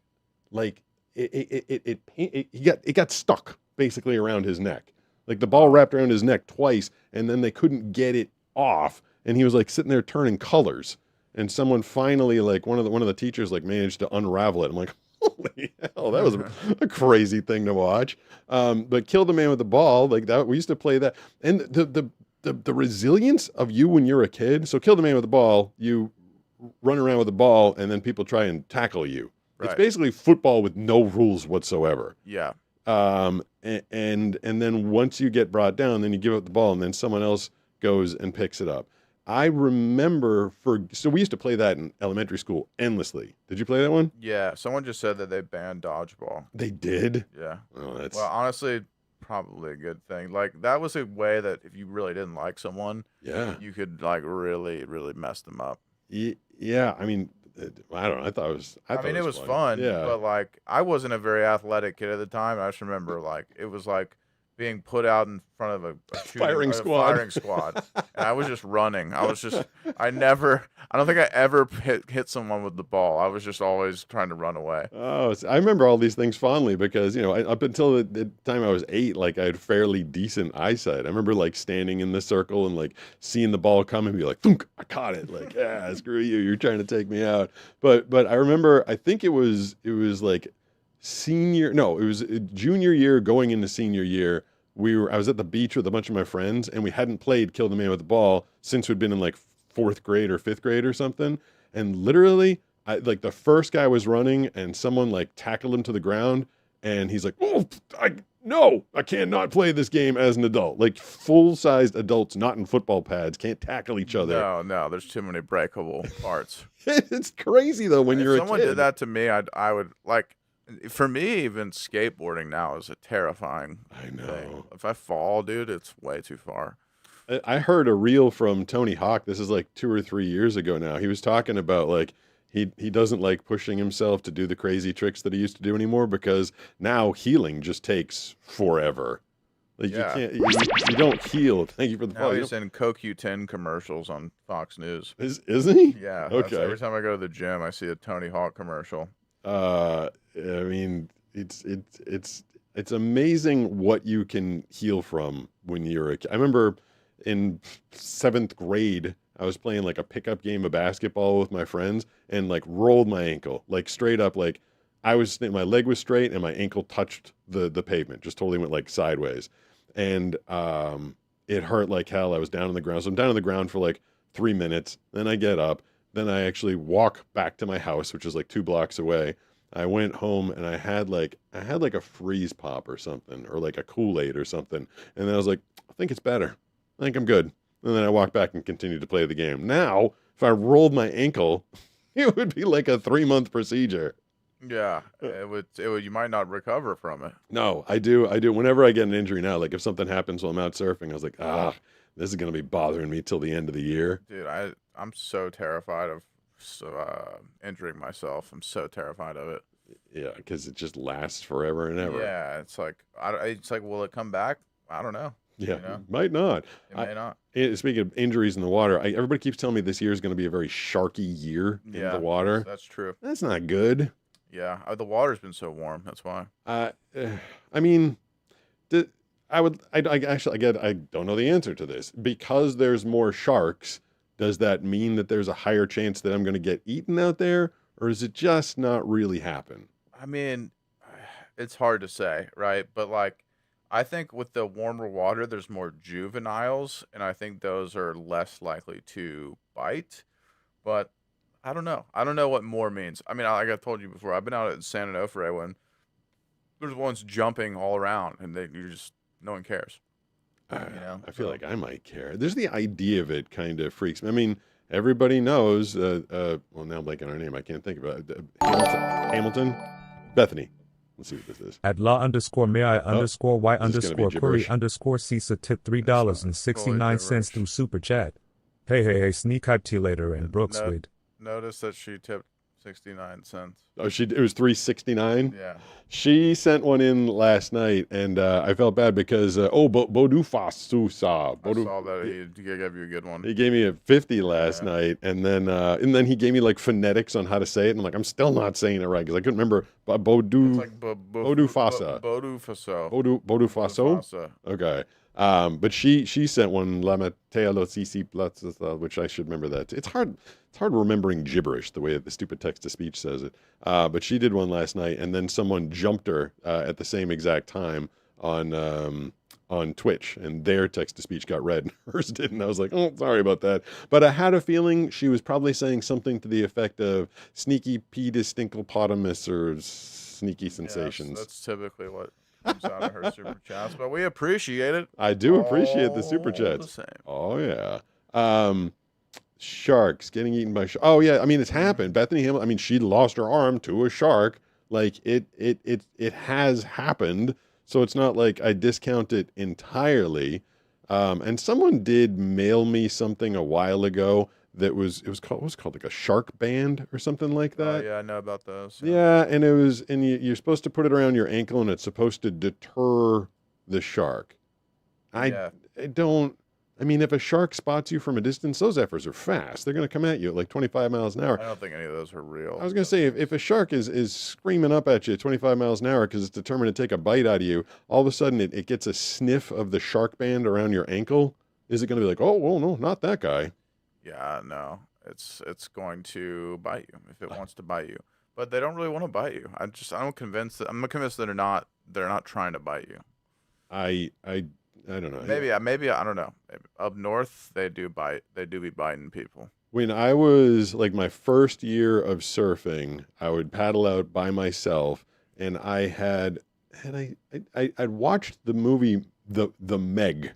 like it got stuck basically around his neck. Like the ball wrapped around his neck twice, and then they couldn't get it off, and he was like sitting there turning colors. And someone finally, like one of the teachers, like managed to unravel it. I'm like, holy hell, that was a crazy thing to watch. But Kill the Man with the Ball, like that, we used to play that, and the resilience of you when you're a kid. So Kill the Man with the Ball, you run around with the ball, and then people try and tackle you. Right. It's basically football with no rules whatsoever. Yeah. And then once you get brought down, then you give up the ball, and then someone else goes and picks it up. I remember so we used to play that in elementary school endlessly. Did you play that one? Yeah. Someone just said that they banned dodgeball. They did? Yeah. Oh, that's... Well, honestly, probably a good thing. Like that was a way that if you really didn't like someone, you could like really, really mess them up. Yeah. I mean, I don't know. I thought it was fun. Yeah. But like, I wasn't a very athletic kid at the time. I just remember like it was like being put out in front of a firing squad. And I was just running. I don't think I ever hit someone with the ball. I was just always trying to run away. Oh, I remember all these things fondly because, up until the time I was 8, like I had fairly decent eyesight. I remember like standing in the circle and like seeing the ball come and be like, thunk, I caught it. Like, yeah, screw you. You're trying to take me out. But I remember, I think it was like it was junior year going into senior year. I was at the beach with a bunch of my friends, and we hadn't played Kill the Man with the Ball since we'd been in like 4th grade or 5th grade or something. And literally, like the first guy was running, and someone like tackled him to the ground, and he's like, "Oh, I cannot play this game as an adult." Like full-sized adults, not in football pads, can't tackle each other. No, there's too many breakable parts. It's crazy though when you're a kid. If someone did that to me, I would like. For me, even skateboarding now is a terrifying thing. If I fall, dude, it's way too far. I heard a reel from Tony Hawk. This is like 2 or 3 years ago now. He was talking about like he doesn't like pushing himself to do the crazy tricks that he used to do anymore because now healing just takes forever. Like you don't heal. Thank you for the follow. He's in CoQ10 commercials on Fox News. Is he? Yeah. Okay. Every time I go to the gym, I see a Tony Hawk commercial. I mean, it's amazing what you can heal from when you're a kid. I remember in 7th grade, I was playing like a pickup game of basketball with my friends and like rolled my ankle, like straight up, like my leg was straight and my ankle touched the pavement, just totally went like sideways. and it hurt like hell. I was down on the ground. So I'm down on the ground for like 3 minutes. Then I get up. Then I actually walk back to my house, which is like 2 blocks away. I went home and I had like a freeze pop or something, or like a Kool-Aid or something. And then I was like, I think it's better. I think I'm good. And then I walked back and continued to play the game. Now, if I rolled my ankle, it would be like a 3-month procedure. Yeah, it would. You might not recover from it. No, I do. Whenever I get an injury now, like if something happens while I'm out surfing, I was like, this is going to be bothering me till the end of the year. Dude, I'm so terrified of injuring myself. I'm so terrified of it. Yeah, because it just lasts forever and ever. Yeah, it's like will it come back? I don't know. Yeah, You know? might not. It may not. Speaking of injuries in the water, everybody keeps telling me this year is going to be a very sharky year in the water. That's true. That's not good. Yeah, the water's been so warm. That's why. I mean, I don't know the answer to this. Because there's more sharks, does that mean that there's a higher chance that I'm going to get eaten out there? Or is it just not really happen? I mean, it's hard to say, right? But like, I think with the warmer water, there's more juveniles, and I think those are less likely to bite. But I don't know. I don't know what more means. I mean, like I told you before, I've been out at San Onofre when there's ones jumping all around, and no one cares. I feel like I might care. There's the idea of it kind of freaks me. I mean, everybody knows. Well, now I'm blanking on her name. I can't think about it. Hamilton, Bethany. Let's see what this is. At law_may_y_query_CISA tip $3.69 through super chat. Hey, sneak hype to you later and Brooksweed. Notice that she tipped 69 cents. Oh, it was $3.69. Yeah. She sent one in last night, and I felt bad because Bodufasa. I saw that he gave you a good one. He gave me a 50 last night, and then he gave me like phonetics on how to say it. And I'm like, I'm still not saying it right because I couldn't remember. Bodufasa. Bodufasa. Okay. But she sent one, La Matea lo Sisi Plaza, which I should remember that. It's hard remembering gibberish the way that the stupid text-to-speech says it. But she did one last night, and then someone jumped her at the same exact time on Twitch, and their text-to-speech got read, and hers didn't. I was like, oh, sorry about that. But I had a feeling she was probably saying something to the effect of sneaky pedistinclepotamus or sneaky sensations. Yes, that's typically what comes out of her super chats, but we appreciate it. I do appreciate the super chats. The same. Oh yeah. Sharks getting eaten by sharks. Oh yeah, I mean it's happened. Bethany Hamilton. I mean she lost her arm to a shark. Like it has happened. So it's not like I discount it entirely. And someone did mail me something a while ago that was called like a shark band or something like that. Oh yeah, I know about those. Yeah, and you're supposed to put it around your ankle, and it's supposed to deter the shark. I don't. I mean, if a shark spots you from a distance, those efforts are fast. They're going to come at you at like 25 miles an hour. I don't think any of those are real. I was going to say, if a shark is screaming up at you at 25 miles an hour because it's determined to take a bite out of you, all of a sudden it gets a sniff of the shark band around your ankle, is it going to be like, oh, well, no, not that guy? Yeah, no. It's going to bite you if it wants to bite you. But they don't really want to bite you. I'm convinced that they're not trying to bite you. I don't know. Maybe I don't know. Maybe. Up north they do bite. They do be biting people. When I was like my first year of surfing, I would paddle out by myself, and I'd watched the movie The Meg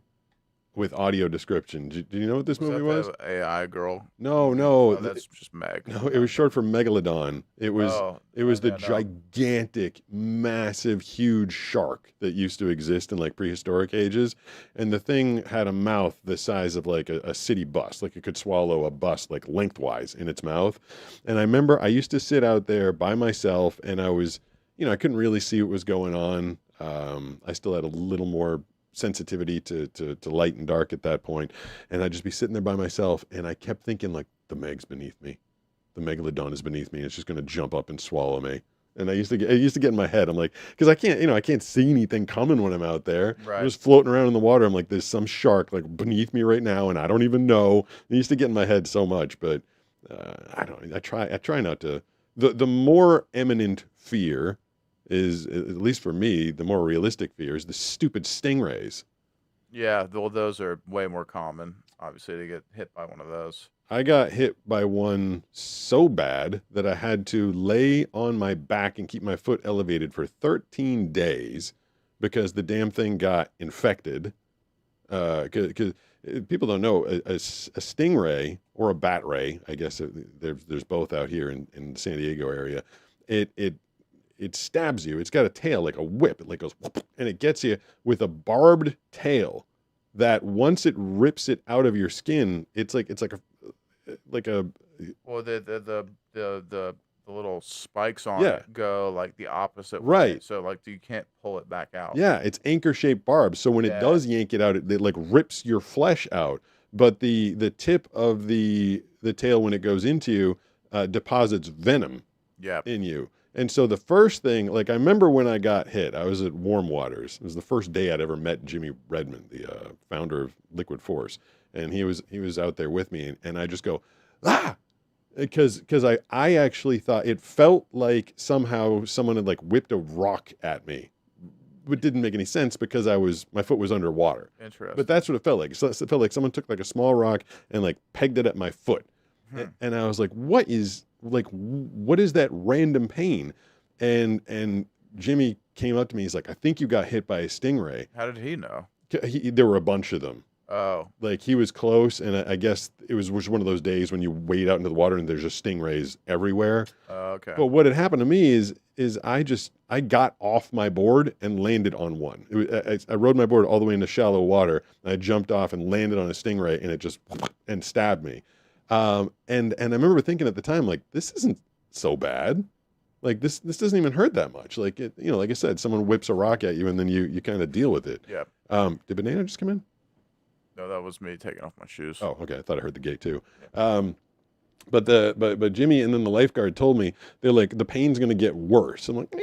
with audio description. Do you know what this movie was? The AI girl. No, that's just Meg. No, it was short for Megalodon. It was the gigantic, massive, huge shark that used to exist in like prehistoric ages, and the thing had a mouth the size of like a city bus, like it could swallow a bus like lengthwise in its mouth. And I remember I used to sit out there by myself, and I was, I couldn't really see what was going on. I still had a little more sensitivity to light and dark at that point, and I'd just be sitting there by myself, and I kept thinking like, the Meg's beneath me, the Megalodon is beneath me, and it's just going to jump up and swallow me. And it used to get in my head. I'm like, because I can't see anything coming when I'm out there. Right. I'm just floating around in the water. I'm like, there's some shark like beneath me right now, and I don't even know. It used to get in my head so much, but I try not to. The more eminent fear is, at least for me, the more realistic fear is the stupid stingrays. Yeah, well, those are way more common, obviously, to get hit by one of those. I got hit by one so bad that I had to lay on my back and keep my foot elevated for 13 days because the damn thing got infected. Because people don't know, a stingray or a bat ray, I guess there's both out here in the San Diego area, it stabs you. It's got a tail like a whip. It like goes, whoop, and it gets you with a barbed tail that once it rips it out of your skin, it's like a Well, the little spikes on Yeah. it go like the opposite way. Right. So like you can't pull it back out. Yeah, it's anchor-shaped barbs. So when it Yeah. does yank it out, it like rips your flesh out. But the tip of the tail when it goes into you deposits venom Yeah. in you. And so the first thing, like I remember when I got hit, I was at Warm Waters. It was the first day I'd ever met Jimmy Redmond, the founder of Liquid Force, and he was out there with me, and I just go, ah, because I actually thought it felt like somehow someone had like whipped a rock at me. It didn't make any sense because my foot was underwater. Interesting. But that's what it felt like. So it felt like someone took like a small rock and like pegged it at my foot. And I was like, what is that random pain? And Jimmy came up to me. He's like, I think you got hit by a stingray. How did he know? There were a bunch of them. Oh. Like he was close, and I guess it was one of those days when you wade out into the water and there's just stingrays everywhere. Okay. But what had happened to me is I got off my board and landed on one. I rode my board all the way into shallow water. And I jumped off and landed on a stingray, and it just and stabbed me. And I remember thinking at the time, like, this isn't so bad. Like this doesn't even hurt that much. Like like I said, someone whips a rock at you and then you kind of deal with it. Yeah. Did Banana just come in? No, that was me taking off my shoes. Oh, okay. I thought I heard the gate too. But Jimmy and then the lifeguard told me, they're like, the pain's gonna get worse. I'm like,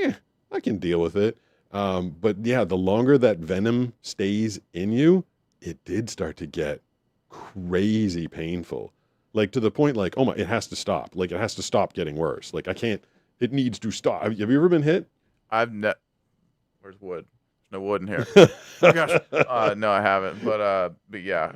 I can deal with it. But yeah, the longer that venom stays in you, it did start to get crazy painful. Like to the point like, oh my, it has to stop. Like it has to stop getting worse. Like it needs to stop. Have you ever been hit? Where's wood? There's no wood in here. Oh gosh. No, I haven't. But yeah,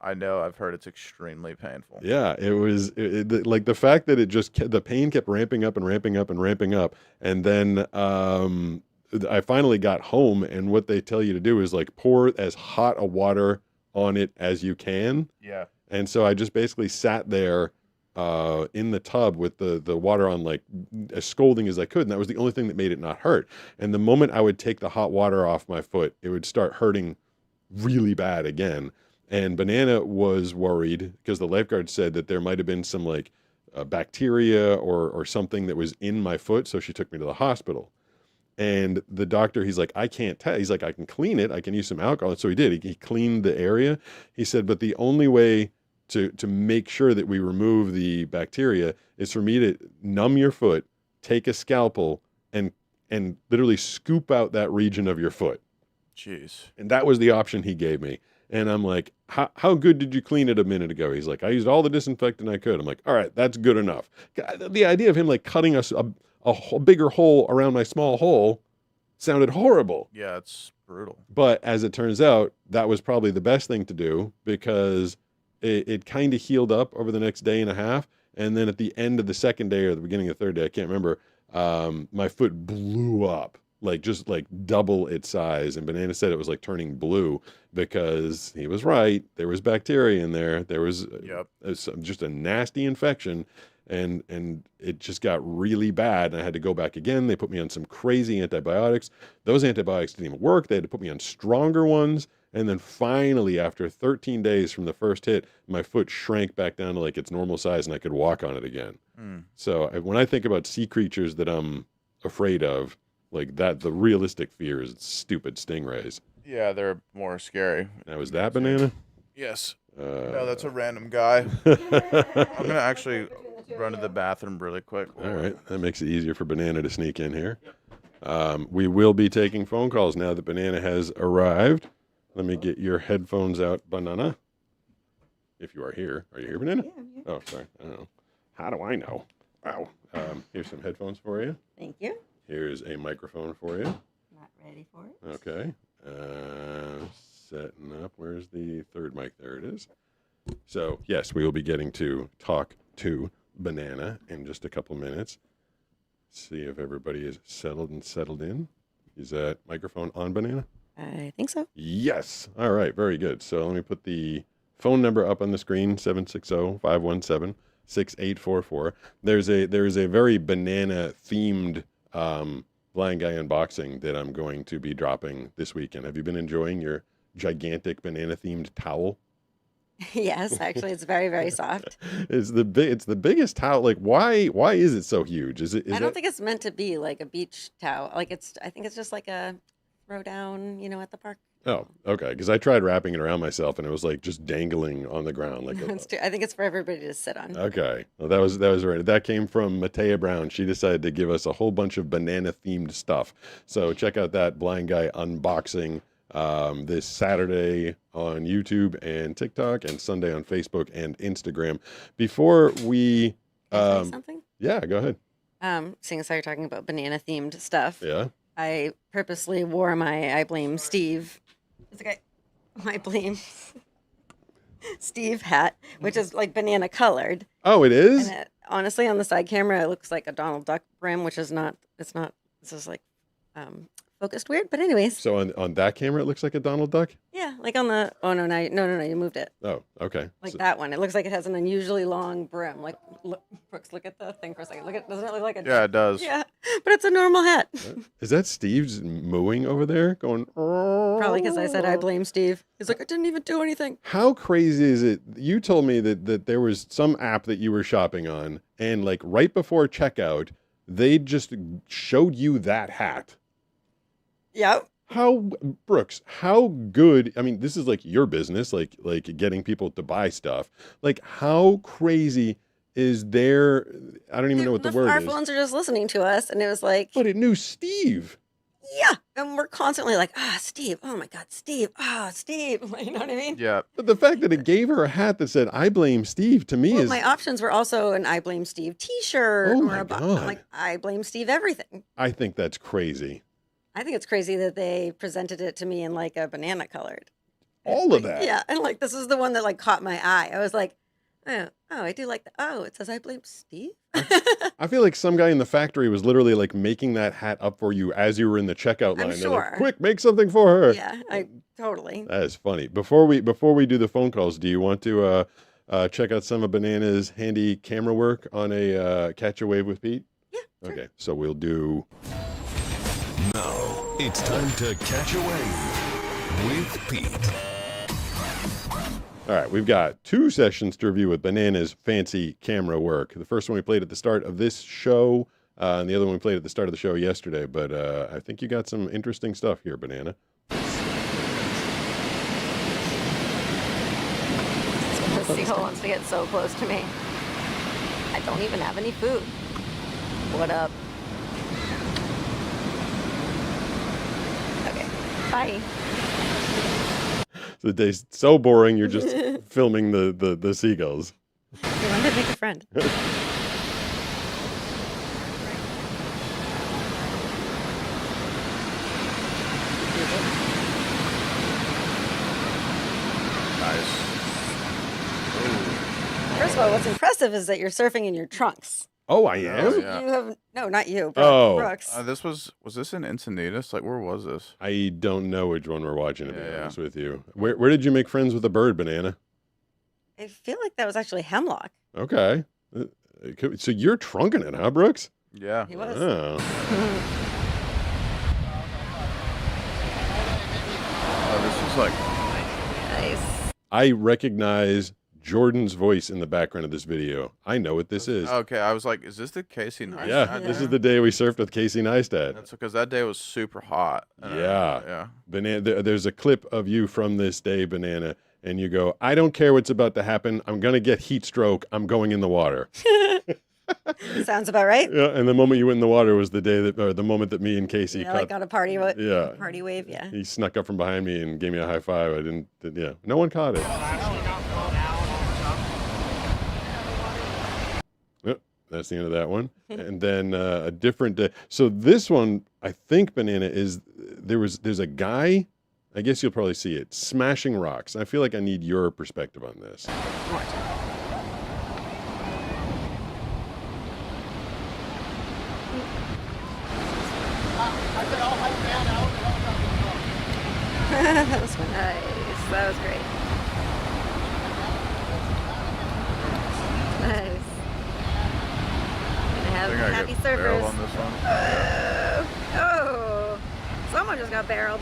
I know. I've heard it's extremely painful. Yeah, it was like the fact that the pain kept ramping up and ramping up and ramping up, and then I finally got home, and what they tell you to do is like pour as hot a water on it as you can. Yeah. And so I just basically sat there in the tub with the water on, like as scolding as I could, and that was the only thing that made it not hurt. And the moment I would take the hot water off my foot, it would start hurting really bad again. And Banana was worried because the lifeguard said that there might have been some like bacteria or something that was in my foot, so she took me to the hospital. And the doctor, he's like, I can't tell. He's like, I can clean it. I can use some alcohol. And so he did. He cleaned the area. He said, but the only way to make sure that we remove the bacteria is for me to numb your foot, take a scalpel, and literally scoop out that region of your foot. Jeez. And that was the option he gave me. And I'm like, how good did you clean it a minute ago? He's like, I used all the disinfectant I could. I'm like, all right, that's good enough. The idea of him like cutting a bigger hole around my small hole sounded horrible. Yeah, it's brutal. But as it turns out, that was probably the best thing to do because it kind of healed up over the next day and a half. And then at the end of the second day or the beginning of the third day, I can't remember, my foot blew up, like just like double its size. And Banana said it was like turning blue because he was right. There was bacteria in there. There was just a nasty infection. And it just got really bad. And I had to go back again. They put me on some crazy antibiotics. Those antibiotics didn't even work. They had to put me on stronger ones. And then finally, after 13 days from the first hit, my foot shrank back down to like its normal size and I could walk on it again. So when I think about sea creatures that I'm afraid of, like that, the realistic fear is stupid stingrays. Yeah, they're more scary. Now, is that Banana? Yes. No, that's a random guy. I'm going to actually run to the bathroom really quick. All right. That makes it easier for Banana to sneak in here. We will be taking phone calls now that Banana has arrived. Let me get your headphones out, Banana. If you are here. Are you here, Banana? Yeah, I'm here. Oh, sorry. I don't know. How do I know? Wow. Here's some headphones for you. Thank you. Here's a microphone for you. Not ready for it. Okay. setting up. Where's the third mic? There it is. So, yes, we will be getting to talk to Banana in just a couple minutes. See if everybody is settled in. Is that microphone on, Banana? I think so. Yes. All right, very good. So let me put the phone number up on the screen, 760-517-6844. There is a very banana-themed blind guy unboxing that I'm going to be dropping this weekend. Have you been enjoying your gigantic banana-themed towel? Yes, actually, it's very, very soft. It's the biggest towel. Like, why is it so huge? I don't think it's meant to be like a beach towel. I think it's just like a throw down, at the park. Oh, okay. Because I tried wrapping it around myself, and it was like just dangling on the ground. Like I think it's for everybody to sit on. Okay, well, that was right. That came from Matea Brown. She decided to give us a whole bunch of banana themed stuff. So check out that blind guy unboxing this Saturday on YouTube and TikTok, and Sunday on Facebook and Instagram. Before we Can I say something? Yeah, go ahead. Seeing as how you're talking about banana themed stuff. Yeah. I purposely wore my I Blame Steve. It's okay. I Blame Steve hat, which is like banana colored. Oh, it is? And honestly, on the side camera, it looks like a Donald Duck brim, which is not. It's not. This is like focused weird. But anyways. So on that camera, it looks like a Donald Duck? Yeah, like on the. Oh no, no, you moved it. Oh, okay. Like that one. It looks like it has an unusually long brim. Like, Brooks, look at the thing for a second. Doesn't it look like a? Yeah, it does. Yeah, but it's a normal hat. Is that Steve's mooing over there? Going. Probably because I said I blame Steve. He's like, I didn't even do anything. How crazy is it? You told me that there was some app that you were shopping on, and like right before checkout, they just showed you that hat. Yep. Brooks, how good, I mean, this is like your business, like getting people to buy stuff. Like, how crazy is there? I don't even know what the word Our is. phones are just listening to us, and it was like. But it knew Steve. Yeah. And we're constantly like, Steve. Oh my God, Steve. Steve. You know what I mean? Yeah. But the fact that it gave her a hat that said, I blame Steve, to me is. My options were also an I Blame Steve t-shirt. Oh or my a God. like, I Blame Steve everything. I think that's crazy. I think it's crazy that they presented it to me in like a banana colored. All of that. Yeah. And like, this is the one that like caught my eye. I was like, oh, I do like that. Oh, it says I blame Steve. I feel like some guy in the factory was literally like making that hat up for you as you were in the checkout line. I'm They're like, sure. quick, make something for her. Yeah, I totally. That is funny. Before we do the phone calls, do you want to check out some of Banana's handy camera work on a Catch a Wave with Pete? Yeah. Sure. Okay, so we'll do. Now it's time to catch a wave with Pete. All right, we've got 2 sessions to review with Banana's fancy camera work. The first one we played at the start of this show, and the other one we played at the start of the show yesterday. But I think you got some interesting stuff here, Banana. The seagull wants to get so close to me. I don't even have any food. What up? Okay, bye. The day's so boring, you're just filming the seagulls. You wanted to make a friend. Nice. First of all, what's impressive is that you're surfing in your trunks. Oh, I am? Oh, yeah. You have no, not you, but Oh. Brooks. This was this in Encinitas? Like, where was this? I don't know which one we're watching, to be Yeah. honest with you. Where did you make friends with a bird, Banana? I feel like that was actually Hemlock. Okay. So you're trunking it, huh, Brooks? Yeah. He was. Oh. Oh, this was like, Nice. I recognize Jordan's voice in the background of this video. I know what this is. okay, I was like, is this the Casey Neistat? Yeah, this is the day we surfed with Casey Neistat. That's because that day was super hot. Yeah. Yeah. Banana, there's a clip of you from this day, Banana, and you go, I don't care what's about to happen. I'm going to get heat stroke. I'm going in the water. Sounds about right. Yeah, and the moment you went in the water was the day or the moment that me and Casey Yeah, like got a party Yeah. party wave, yeah. He snuck up from behind me and gave me a high five. Yeah. No one caught it. Yep, that's the end of that one. And then a different day. So this one, I think, Banana, is there's a guy I guess you'll probably see it. Smashing rocks. I feel like I need your perspective on this. More time. That was fun. Nice. That was great. Nice. Gonna I have think I happy get barreled on surfers. this one. Oh, someone just got barreled.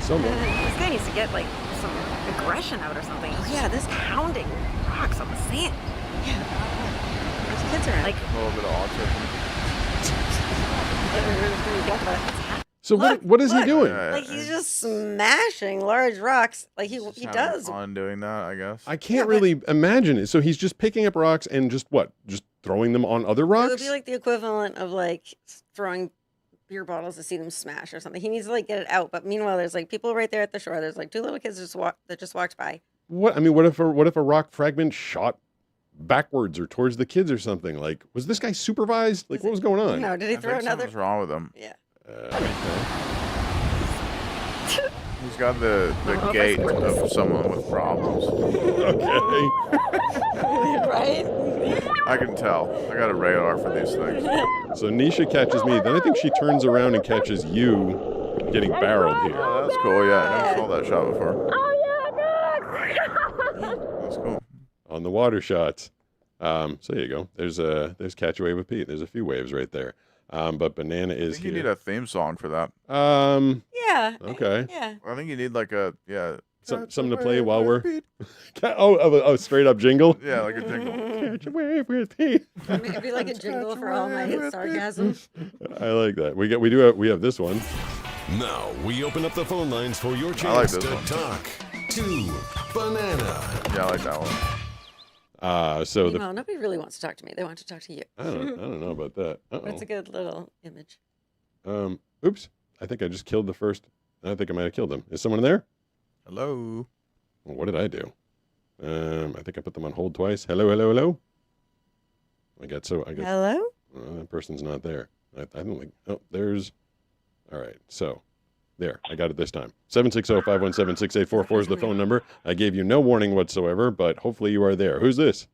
Someone. This guy needs to get like some aggression out or something. Oh, yeah, this Pounding rocks on the sand. There's kids around. Like, A little bit of autism. So what is he look. doing? Like he's just smashing large rocks. Like he Just having does. fun doing that, I guess. I can't Yeah, but- really imagine it. So he's just picking up rocks and just what? Just throwing them on other It would rocks? be like the equivalent of like throwing beer bottles to see them smash or something. He needs to like get it out. But meanwhile, there's like people right there at the shore. There's like two little kids that just walked by. What? I mean, what if a rock fragment shot backwards or towards the kids or something? Like, was this guy supervised? Like, what was going on? No, did he I throw think another? something's wrong with him. Yeah. Okay. He's got the gait of someone with problems. Okay. Right? I can tell. I got a radar for these things. So Nisha catches me. Then I think she turns around and catches you getting barreled here. Oh, that's cool. Yeah, I never saw that shot before. That's cool. On the water shots. So there you go. There's Catch a Wave with Pete. There's a few waves right there. But Banana I is think you here. need a theme song for that. Yeah. Okay. Yeah. I think you need like a Something to play while we're straight up jingle. Yeah, like a jingle. Catch a wave with Pete. It'd be like a jingle for all my sarcasm. I like that. We have this one. Now we open up the phone lines for your I like chance this to one. talk to Banana. Yeah, I like that one. So the Meanwhile, nobody really wants to talk to me. They want to talk to you. I don't know about that. That's a good little image. Oops. I think I just killed the first. I think I might have killed him. Is someone there? Hello. Well, what did I do? I think I put them on hold twice. Hello, hello, hello. I guess Hello? that person's not there. I don't think. Oh, there's. All right. So, there. I got it this time. 760-517-6844 is the phone number. I gave you no warning whatsoever, but hopefully you are there. Who's this?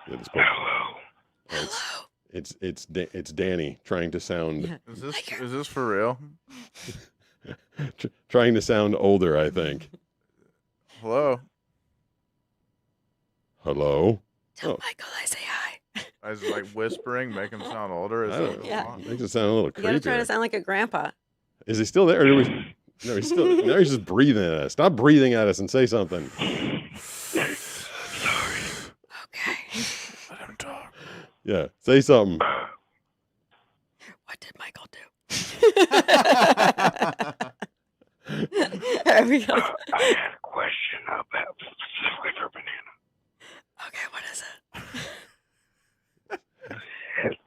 Yeah, this person. Hello? It's Danny trying to sound Yeah. Is this for real? trying to sound older, I think. Hello. Hello. Tell Oh. Michael I say hi. I was like whispering, make him sound older. Is I that don't what's Yeah. on? Makes it sound a little You gotta try creepy. to sound like a grandpa. Is he still there? Or do we... No, he's still. Now he's just breathing at us. Stop breathing at us and say something. Okay. Let him talk. Yeah, say something. What did Michael do? There we go. I had a question about specifically for Banana. Okay, what is it?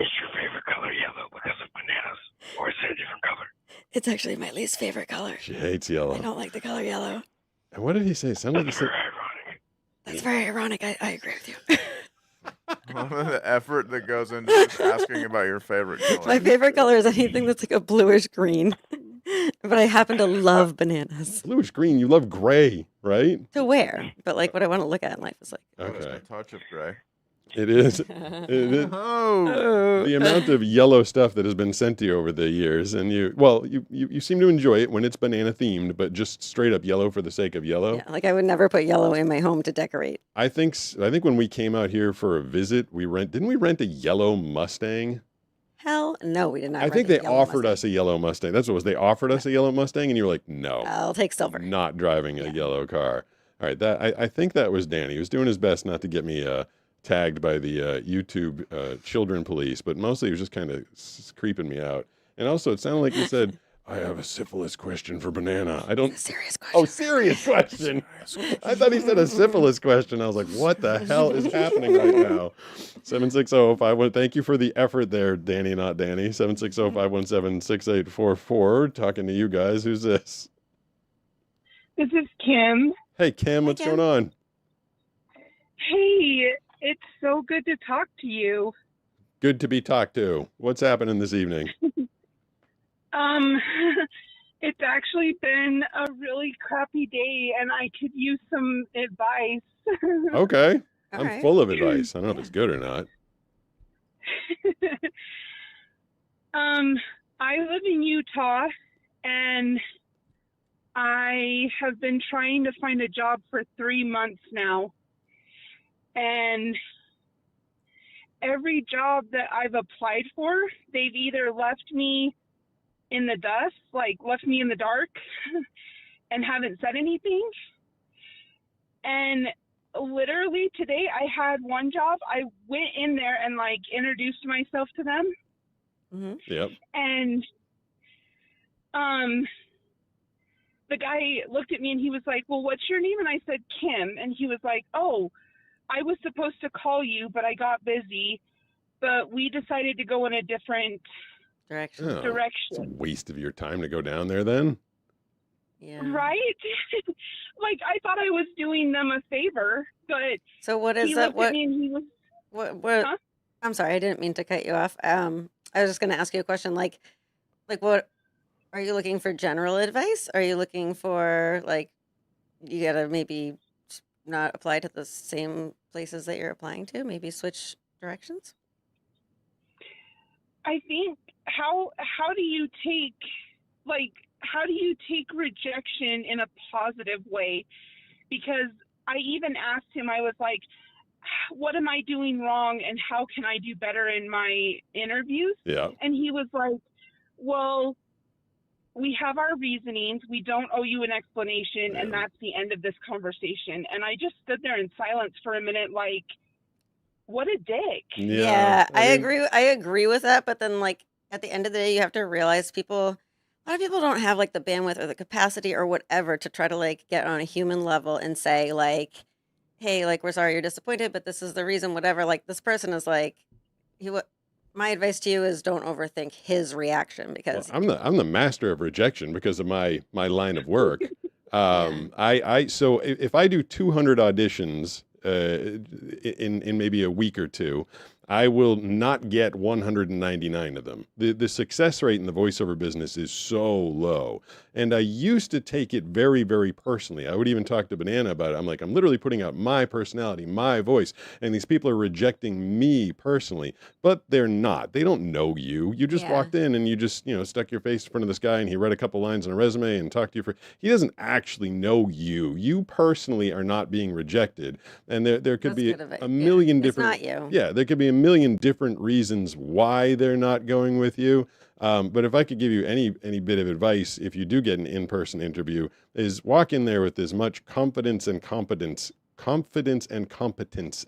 Is your favorite color yellow because of bananas, or is it a different color? It's actually my least favorite color. She hates I yellow. don't like the color yellow. And what did he say? It sounded like he That's said. very ironic. That's very ironic. I agree with you. The effort that goes into just asking about your favorite color. My favorite color is anything that's like a bluish green. But I happen to love bananas Bluish green. You love gray, right? to wear. But like what I want to look at in life is like, Just Okay. a touch of gray. It is. It is. Oh. The amount of yellow stuff that has been sent to you over the years, and you seem to enjoy it when it's banana themed, but just straight up yellow for the sake of yellow. yeah, like I would never put yellow in my home to decorate. I think when we came out here for a visit, didn't we rent a yellow Mustang? Hell no, we did not. I think they offered us a yellow Mustang. That's what it was. They offered us a yellow Mustang, and you were like, no, I'll take silver. not driving a yellow car. All right, I think that was Danny. He was doing his best not to get me tagged by the YouTube children police, but mostly he was just kind of creeping me out. And also, it sounded like he said, I have a syphilis question for Banana. I don't. A serious question. Oh, serious question. I thought he said a syphilis question. I was like, what the hell is happening right now? 760-51. Thank you for the effort there, Danny, not Danny. 760-517-6844. Talking to you guys. Who's this? This is Kim. Hey, Kim, what's Kim. going on? Hey, it's so good to talk to you. Good to be talked to. What's happening this evening? It's actually been a really crappy day, and I could use some advice. Okay. All I'm right. full of advice. I don't know if it's good or not. I live in Utah, and I have been trying to find a job for 3 months now. And every job that I've applied for, they've either left me in the dust, like left me in the dark and haven't said anything. And literally today I had one job. I went in there and like introduced myself to them. Mm-hmm. Yep. And the guy looked at me and he was like, well, what's your name? And I said, Kim. And he was like, oh, I was supposed to call you, but I got busy. But we decided to go in a different Direction. Oh, it's a direction. waste of your time to go down there then. Yeah. Right? Like, I thought I was doing them a favor, but So what is he that? looked at me and he was, What? huh? I'm sorry, I didn't mean to cut you off. I was just going to ask you a question. Like what are you looking for? General advice? Are you looking for like you gotta maybe not apply to the same places that you're applying to? Maybe switch directions. I think how do you take rejection in a positive way? Because I even asked him, I was like, what am I doing wrong and how can I do better in my interviews? Yeah. And he was like, well, we have our reasonings. We don't owe you an explanation. And that's the end of this conversation. And I just stood there in silence for a minute, like, what a dick. Yeah, I mean, agree. I agree with that. But then, like at the end of the day, you have to realize a lot of people don't have like the bandwidth or the capacity or whatever to try to like get on a human level and say like, hey, like we're sorry you're disappointed, but this is the reason. Whatever. Like this person is like, my advice to you is don't overthink his reaction because I'm the master of rejection because of my line of work. So if I do 200 auditions in maybe a week or two, I will not get 199 of them. The success rate in the voiceover business is so low. And I used to take it very, very personally. I would even talk to Banana about it. I'm like, I'm literally putting out my personality, my voice, and these people are rejecting me personally, but they're not. They don't know you. You just walked in and you just, stuck your face in front of this guy and he read a couple lines on a resume and talked to you he doesn't actually know you. You personally are not being rejected. And there could be a million different, it's not you. Yeah, there could be a million different reasons why they're not going with you. But if I could give you any bit of advice, if you do get an in-person interview, is walk in there with as much confidence and competence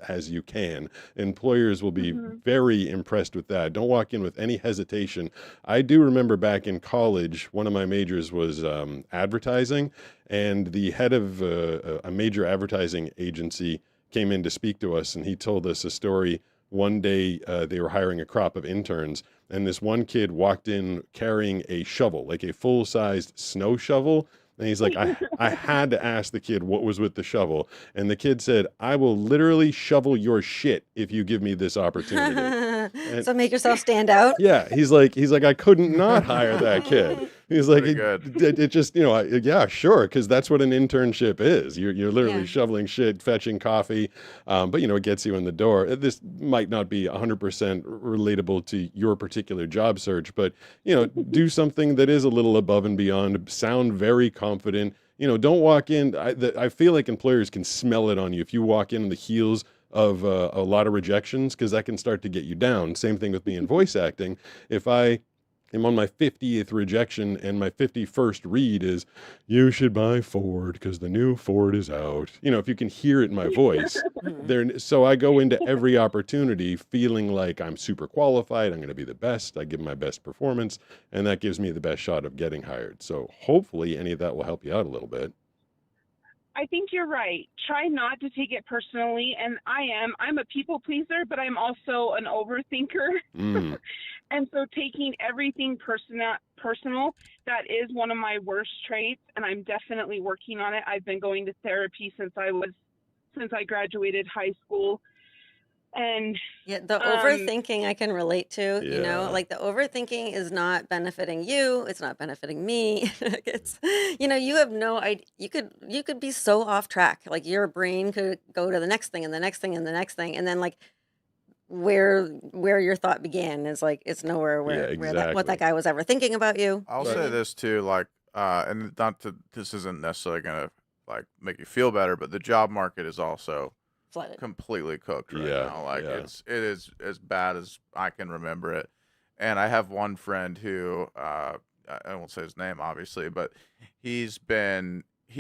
as you can. Employers will be very impressed with that. Don't walk in with any hesitation. I do remember back in college, one of my majors was advertising, and the head of a major advertising agency came in to speak to us, and he told us a story. One day they were hiring a crop of interns, and this one kid walked in carrying a shovel, like a full-sized snow shovel. And he's like, I had to ask the kid what was with the shovel. And the kid said, I will literally shovel your shit if you give me this opportunity. So make yourself stand out. Yeah. He's like, I couldn't not hire that kid. He's like, it just, yeah, sure. Because that's what an internship is. You're literally shoveling shit, fetching coffee. But it gets you in the door. This might not be 100% relatable to your particular job search, but, do something that is a little above and beyond. Sound very confident. Don't walk in. I feel like employers can smell it on you if you walk in on the heels of a lot of rejections, because that can start to get you down. Same thing with me in voice acting. If I am on my 50th rejection and my 51st read is, you should buy Ford because the new Ford is out. If you can hear it in my voice, so I go into every opportunity feeling like I'm super qualified. I'm going to be the best. I give my best performance, and that gives me the best shot of getting hired. So hopefully any of that will help you out a little bit. I think you're right. Try not to take it personally. And I'm a people pleaser, but I'm also an overthinker. And so taking everything personal, that is one of my worst traits. And I'm definitely working on it. I've been going to therapy since I graduated high school. And Yeah, the overthinking I can relate to, you know, Yeah. like the overthinking is not benefiting you, it's not benefiting me. It's, you know, you have no idea. You could be so off track. Like your brain could go to the next thing and the next thing and the next thing, and then like where your thought began is like it's nowhere Yeah, where that what that exactly. guy was ever thinking about you. I'll You know what I say mean? this too, like, and not to, this isn't necessarily gonna like make you feel better, but the job market is also Flooded. completely cooked right Yeah, now. Like yeah. it is as bad as I can remember it. And I have one friend who I won't say his name obviously, but he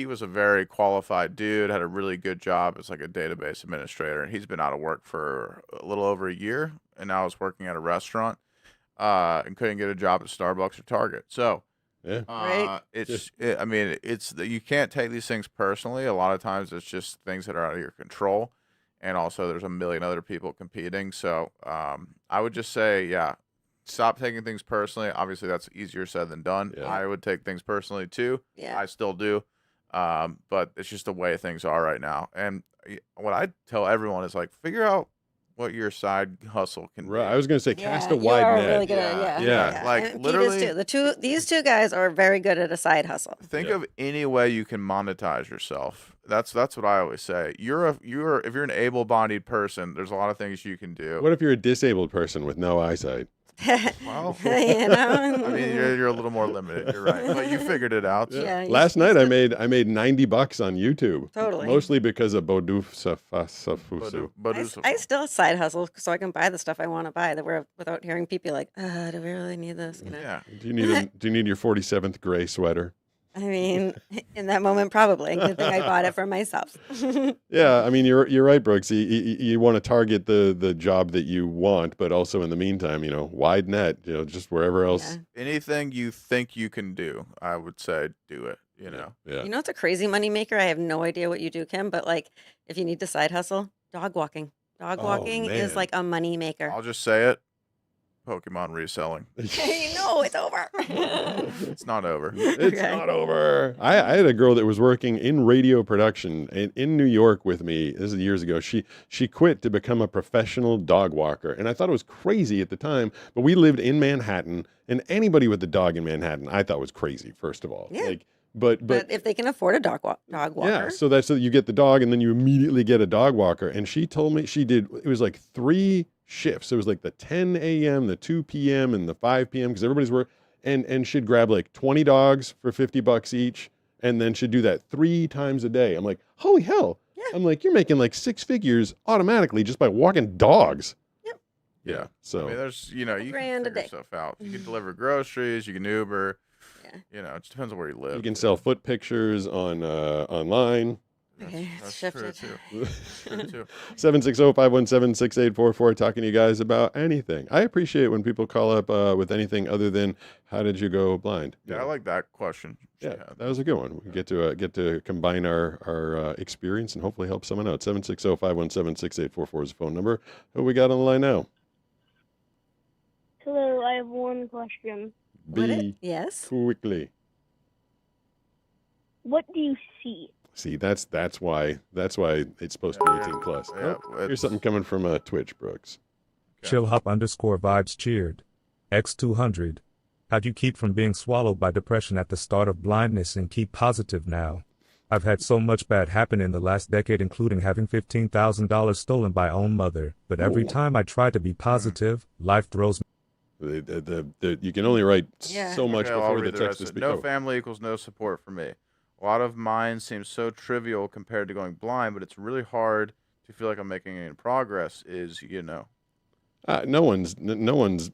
was a very qualified dude, had a really good job as like a database administrator, and he's been out of work for a little over a year, and now is working at a restaurant, and couldn't get a job at Starbucks or Target. So Yeah. Right. I mean, you can't take these things personally. A lot of times it's just things that are out of your control. And also there's a million other people competing. So, I would just say, yeah, stop taking things personally. Obviously that's easier said than done. Yeah. I would take things personally too. Yeah. I still do. But it's just the way things are right now. And what I tell everyone is like, figure out what your side hustle can Right. be. I was going to say, cast a You wide are net. really good at Yeah, yeah. like, And Pete is literally- too. These two guys are very good at a side hustle. Think Yeah. of any way you can monetize yourself. That's what I always say. If you're an able-bodied person, there's a lot of things you can do. What if you're a disabled person with no eyesight? Well, You know? I mean, you're a little more limited. You're right, but you figured it out. So. Yeah, Last night I made $90 on YouTube. Totally. Mostly because of Bodusafasafusu. I still side hustle so I can buy the stuff I want to buy without hearing people like, do we really need this? You know? Yeah. Do you need your 47th gray sweater? I mean, in that moment, probably. Good thing I bought it for myself. Yeah, I mean you're right, Brooks. You want to target the job that you want, but also in the meantime, you know, wide net, you know, just wherever else. Anything you think you can do, I would say do it. You know. Yeah. You know, it's a crazy money maker. I have no idea what you do, Kim, but like, if you need to side hustle, dog walking. Dog walking is man. like a money maker. I'll just say it. Pokemon reselling. Hey, no, it's over. It's not over. It's not over. I had a girl that was working in radio production in New York with me. This is years ago. She quit to become a professional dog walker, and I thought it was crazy at the time. But we lived in Manhattan, and anybody with a dog in Manhattan, I thought was crazy. First of all, Yeah. But if they can afford a dog walker, yeah, so you get the dog, and then you immediately get a dog walker. And she told me it was like 3 shifts. It was like the 10 a.m., the 2 p.m., and the 5 p.m. because everybody's work. And she'd grab like 20 dogs for $50 each, and then she'd do that 3 times a day. I'm like, holy hell! Yeah. I'm like, you're making like 6 figures automatically just by walking dogs. Yep. Yeah. So I mean, there's you can grand a figure day. stuff out. You can deliver groceries. You can Uber. Yeah. You know, it just depends on where you live. you can sell foot pictures on online. Okay, That's shifted. true too. 760-517-6844, talking to you guys about anything. I appreciate when people call up with anything other than how did you go blind? Yeah, I like that question. Yeah, that was a good one. We get to combine our experience and hopefully help someone out. 760-517-6844 is the phone number. Who we got on the line now? Hello, I have one question. Yes. Quickly. What do you see? See, that's why it's supposed to be 18 plus. Yeah, Here's something coming from Twitch, Brooks. Chillhop_vibes cheered. X200. How'd you keep from being swallowed by depression at the start of blindness and keep positive now? I've had so much bad happen in the last decade, including having $15,000 stolen by own mother. But every time I try to be positive, life throws me. You can only write Yeah. so much Okay, I'll before the read text rest is of it. No family equals no support for me. A lot of mine seems so trivial compared to going blind, but it's really hard to feel like I'm making any progress. No one's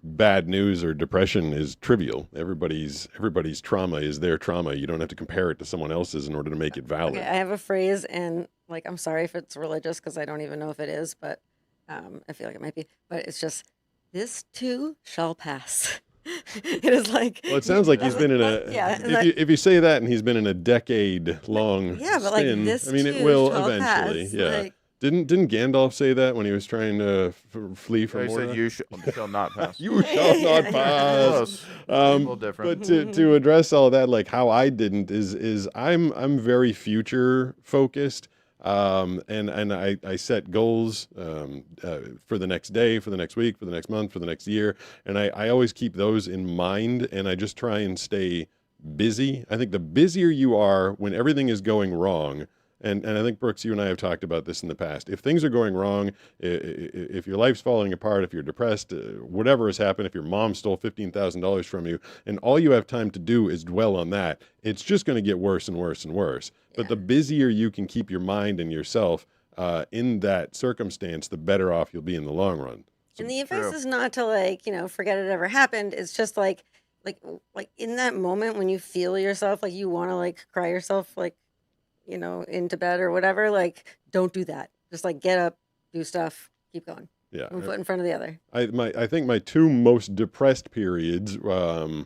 bad news or depression is trivial. Everybody's trauma is their trauma. You don't have to compare it to someone else's in order to make it valid. Okay, I have a phrase, and like, I'm sorry if it's religious because I don't even know if it is, but I feel like it might be. But it's just, this too shall pass. It is like. Well, it sounds like he's been in a. Yeah. If you say that, and he's been in a decade-long. Yeah, but like spin, this. I mean, it too will shall eventually. pass. Yeah. Like, Didn't Gandalf say that when he was trying to flee from He Mordor? said you shall not pass. You shall not pass. Close. A little different. But to address all that, like how I didn't is I'm very future focused. And I set goals for the next day, for the next week, for the next month, for the next year, and I always keep those in mind, and I just try and stay busy. I think the busier you are when everything is going wrong, and I think, Brooks, you and I have talked about this in the past. If things are going wrong, if your life's falling apart, if you're depressed, whatever has happened, if your mom stole $15,000 from you, and all you have time to do is dwell on that, it's just going to get worse and worse and worse. But the busier you can keep your mind and yourself in that circumstance, the better off you'll be in the long run. And the advice is not to like, forget it ever happened. It's just like in that moment when you feel yourself, like you want to like cry yourself, like, into bed or whatever, like don't do that. Just like get up, do stuff, keep going. Yeah. One foot in front of the other. I think my two most depressed periods were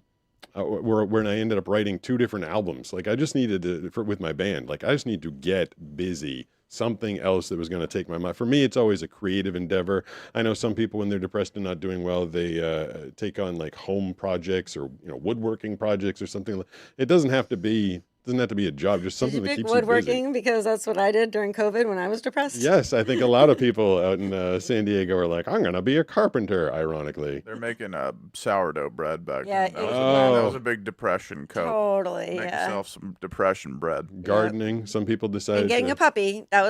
when I ended up writing 2 different albums. Like I just needed to, with my band, like I just need to get busy. Something else that was going to take my mind. For me, it's always a creative endeavor. I know some people, when they're depressed and not doing well, they take on like home projects or woodworking projects or something. It doesn't have to be a job. Just something that keeps you busy. Woodworking, because that's what I did during COVID when I was depressed. Yes, I think a lot of people out in San Diego are like, I'm going to be a carpenter. Ironically, they're making sourdough bread back Yeah, then. That was a big depression coat. Totally. Make Yeah. yourself some depression bread. Gardening. Some people decided. And getting a puppy. That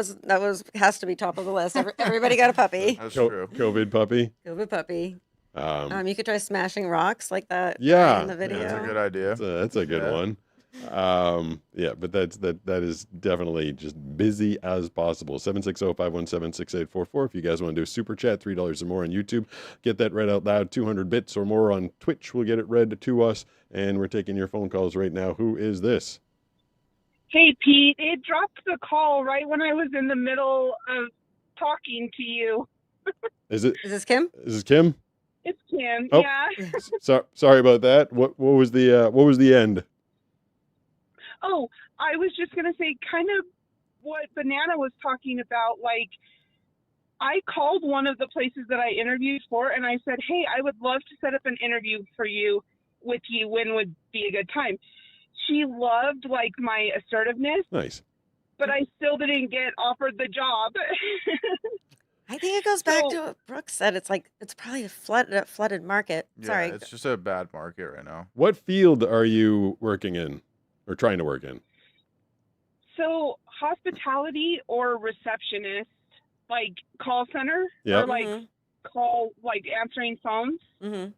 has to be top of the list. Everybody got a puppy. That's true. COVID puppy. COVID puppy. You could try smashing rocks like that. Yeah, in the video. That's a good idea. That's a good one. But that is definitely just busy as possible. 760-517-6844. If you guys want to do a super chat, $3 or more on YouTube, get that read out loud. 200 bits or more on Twitch will get it read to us. And we're taking your phone calls right now. Who is this? Hey, Pete, it dropped the call right when I was in the middle of talking to you. Is this Kim? Is this Kim? It's Kim. Oh. Yeah. Sorry about that. What was the end? Oh, I was just going to say kind of what Banana was talking about. Like, I called one of the places that I interviewed for, and I said, hey, I would love to set up an interview with you. When would be a good time? She loved, like, my assertiveness. Nice. But I still didn't get offered the job. I think it goes back to what Brooks said. It's like, it's probably a flooded market. Yeah, Sorry. it's just a bad market right now. What field are you working in or trying to work in? So hospitality or receptionist, like call center, Yep. or like answering phones. Mm-hmm.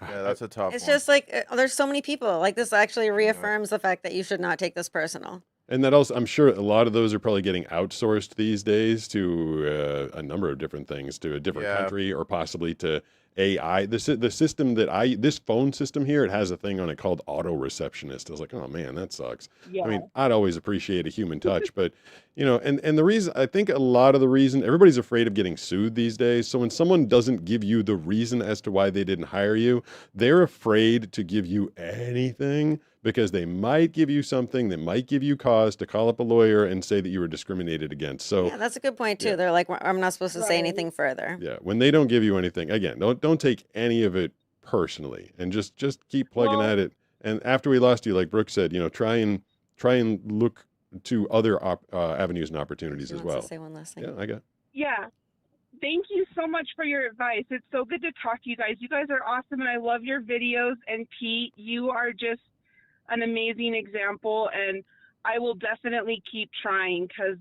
Yeah, that's a tough It's one. just like, there's so many people. Like, this actually reaffirms the fact that you should not take this personal. And that also, I'm sure a lot of those are probably getting outsourced these days to a number of different things, to a different country or possibly to AI. The system this phone system here, it has a thing on it called auto receptionist. I was like, oh man, that sucks. Yeah. I mean, I'd always appreciate a human touch, but and the reason, I think a lot of the reason, everybody's afraid of getting sued these days. So when someone doesn't give you the reason as to why they didn't hire you, they're afraid to give you anything because they might give you something that might give you cause to call up a lawyer and say that you were discriminated against. So Yeah, that's a good point too. They're like, I'm not supposed to say anything further. yeah, when they don't give you anything, again, don't take any of it personally, and just keep plugging at it. And after we lost you, like Brooke said, try and look to other avenues and opportunities as well. To say one last thing. Yeah, I got. Yeah. Thank you so much for your advice. It's so good to talk to you guys. You guys are awesome, and I love your videos. And Pete, you are just an amazing example, and I will definitely keep trying because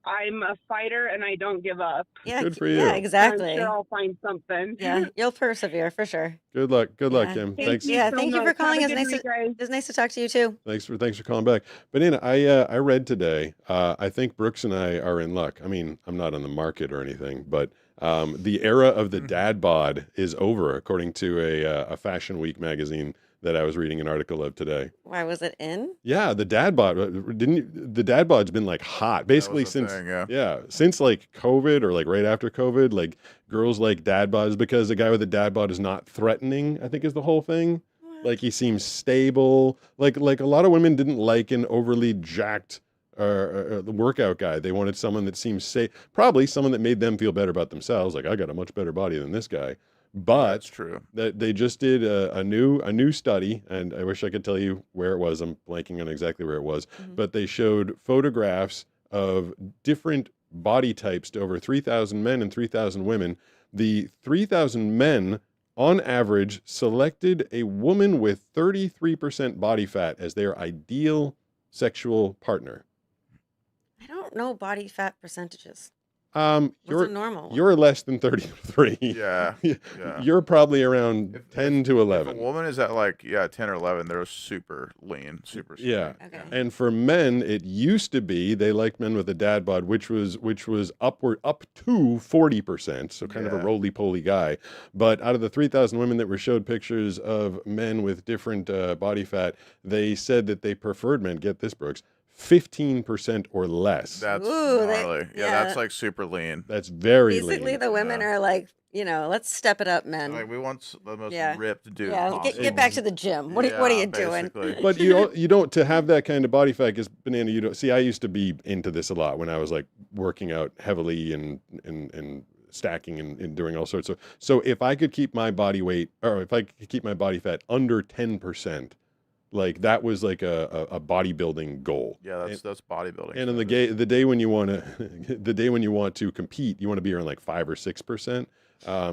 I'm a fighter and I don't give up. Yeah, Good for you. Yeah, exactly. I'm sure I'll find something. Yeah, you'll persevere for sure. Good luck, Kim. Thanks. Yeah, thank you for calling. Have It's a good nice week, it's nice to talk to you too. Thanks for calling back. Banana, I read today. I think Brooks and I are in luck. I mean, I'm not on the market or anything, but the era of the dad bod is over, according to a Fashion Week magazine that I was reading an article of today. Why was it in? Yeah, the dad bod the dad bod's been like hot basically since since like COVID or like right after COVID. Like girls like dad bods because a guy with a dad bod is not threatening, I think is the whole thing. Like he seems stable. Like a lot of women didn't like an overly jacked the workout guy. They wanted someone that seems safe, probably someone that made them feel better about themselves. Like I got a much better body than this guy. But that's true. That they just did a new study, and I wish I could tell you where it was. I'm blanking on exactly where it was, but they showed photographs of different body types to over 3,000 men and 3,000 women. The 3,000 men, on average, selected a woman with 33% body fat as their ideal sexual partner. I don't know body fat percentages. What's a normal one? You're less than 33. Yeah. You're probably around 10 to If 11. a woman is at like 10 or 11, they're super lean, super skinny. Yeah. Okay. And for men, it used to be they liked men with a dad bod, which was up to 40%, so kind of a roly-poly guy. But out of the 3,000 women that were showed pictures of men with different body fat, they said that they preferred men. Get this, Brooks. 15% or less. That's Ooh, gnarly. yeah. That's like super lean. That's very Basically, lean. the women are like, let's step it up, men. Like we want the most Yeah. ripped dude Yeah, possible. get back to the gym. What are you doing? basically. But you don't to have that kind of body fat, because Banana, you don't see. I used to be into this a lot when I was like working out heavily and stacking and doing all sorts of. So if I could keep my body weight, or if I could keep my body fat under 10%, like that was like a bodybuilding goal. Yeah, that's bodybuilding. And in the day when you want to, the day when you want to compete, you want to be around like 5 or 6%.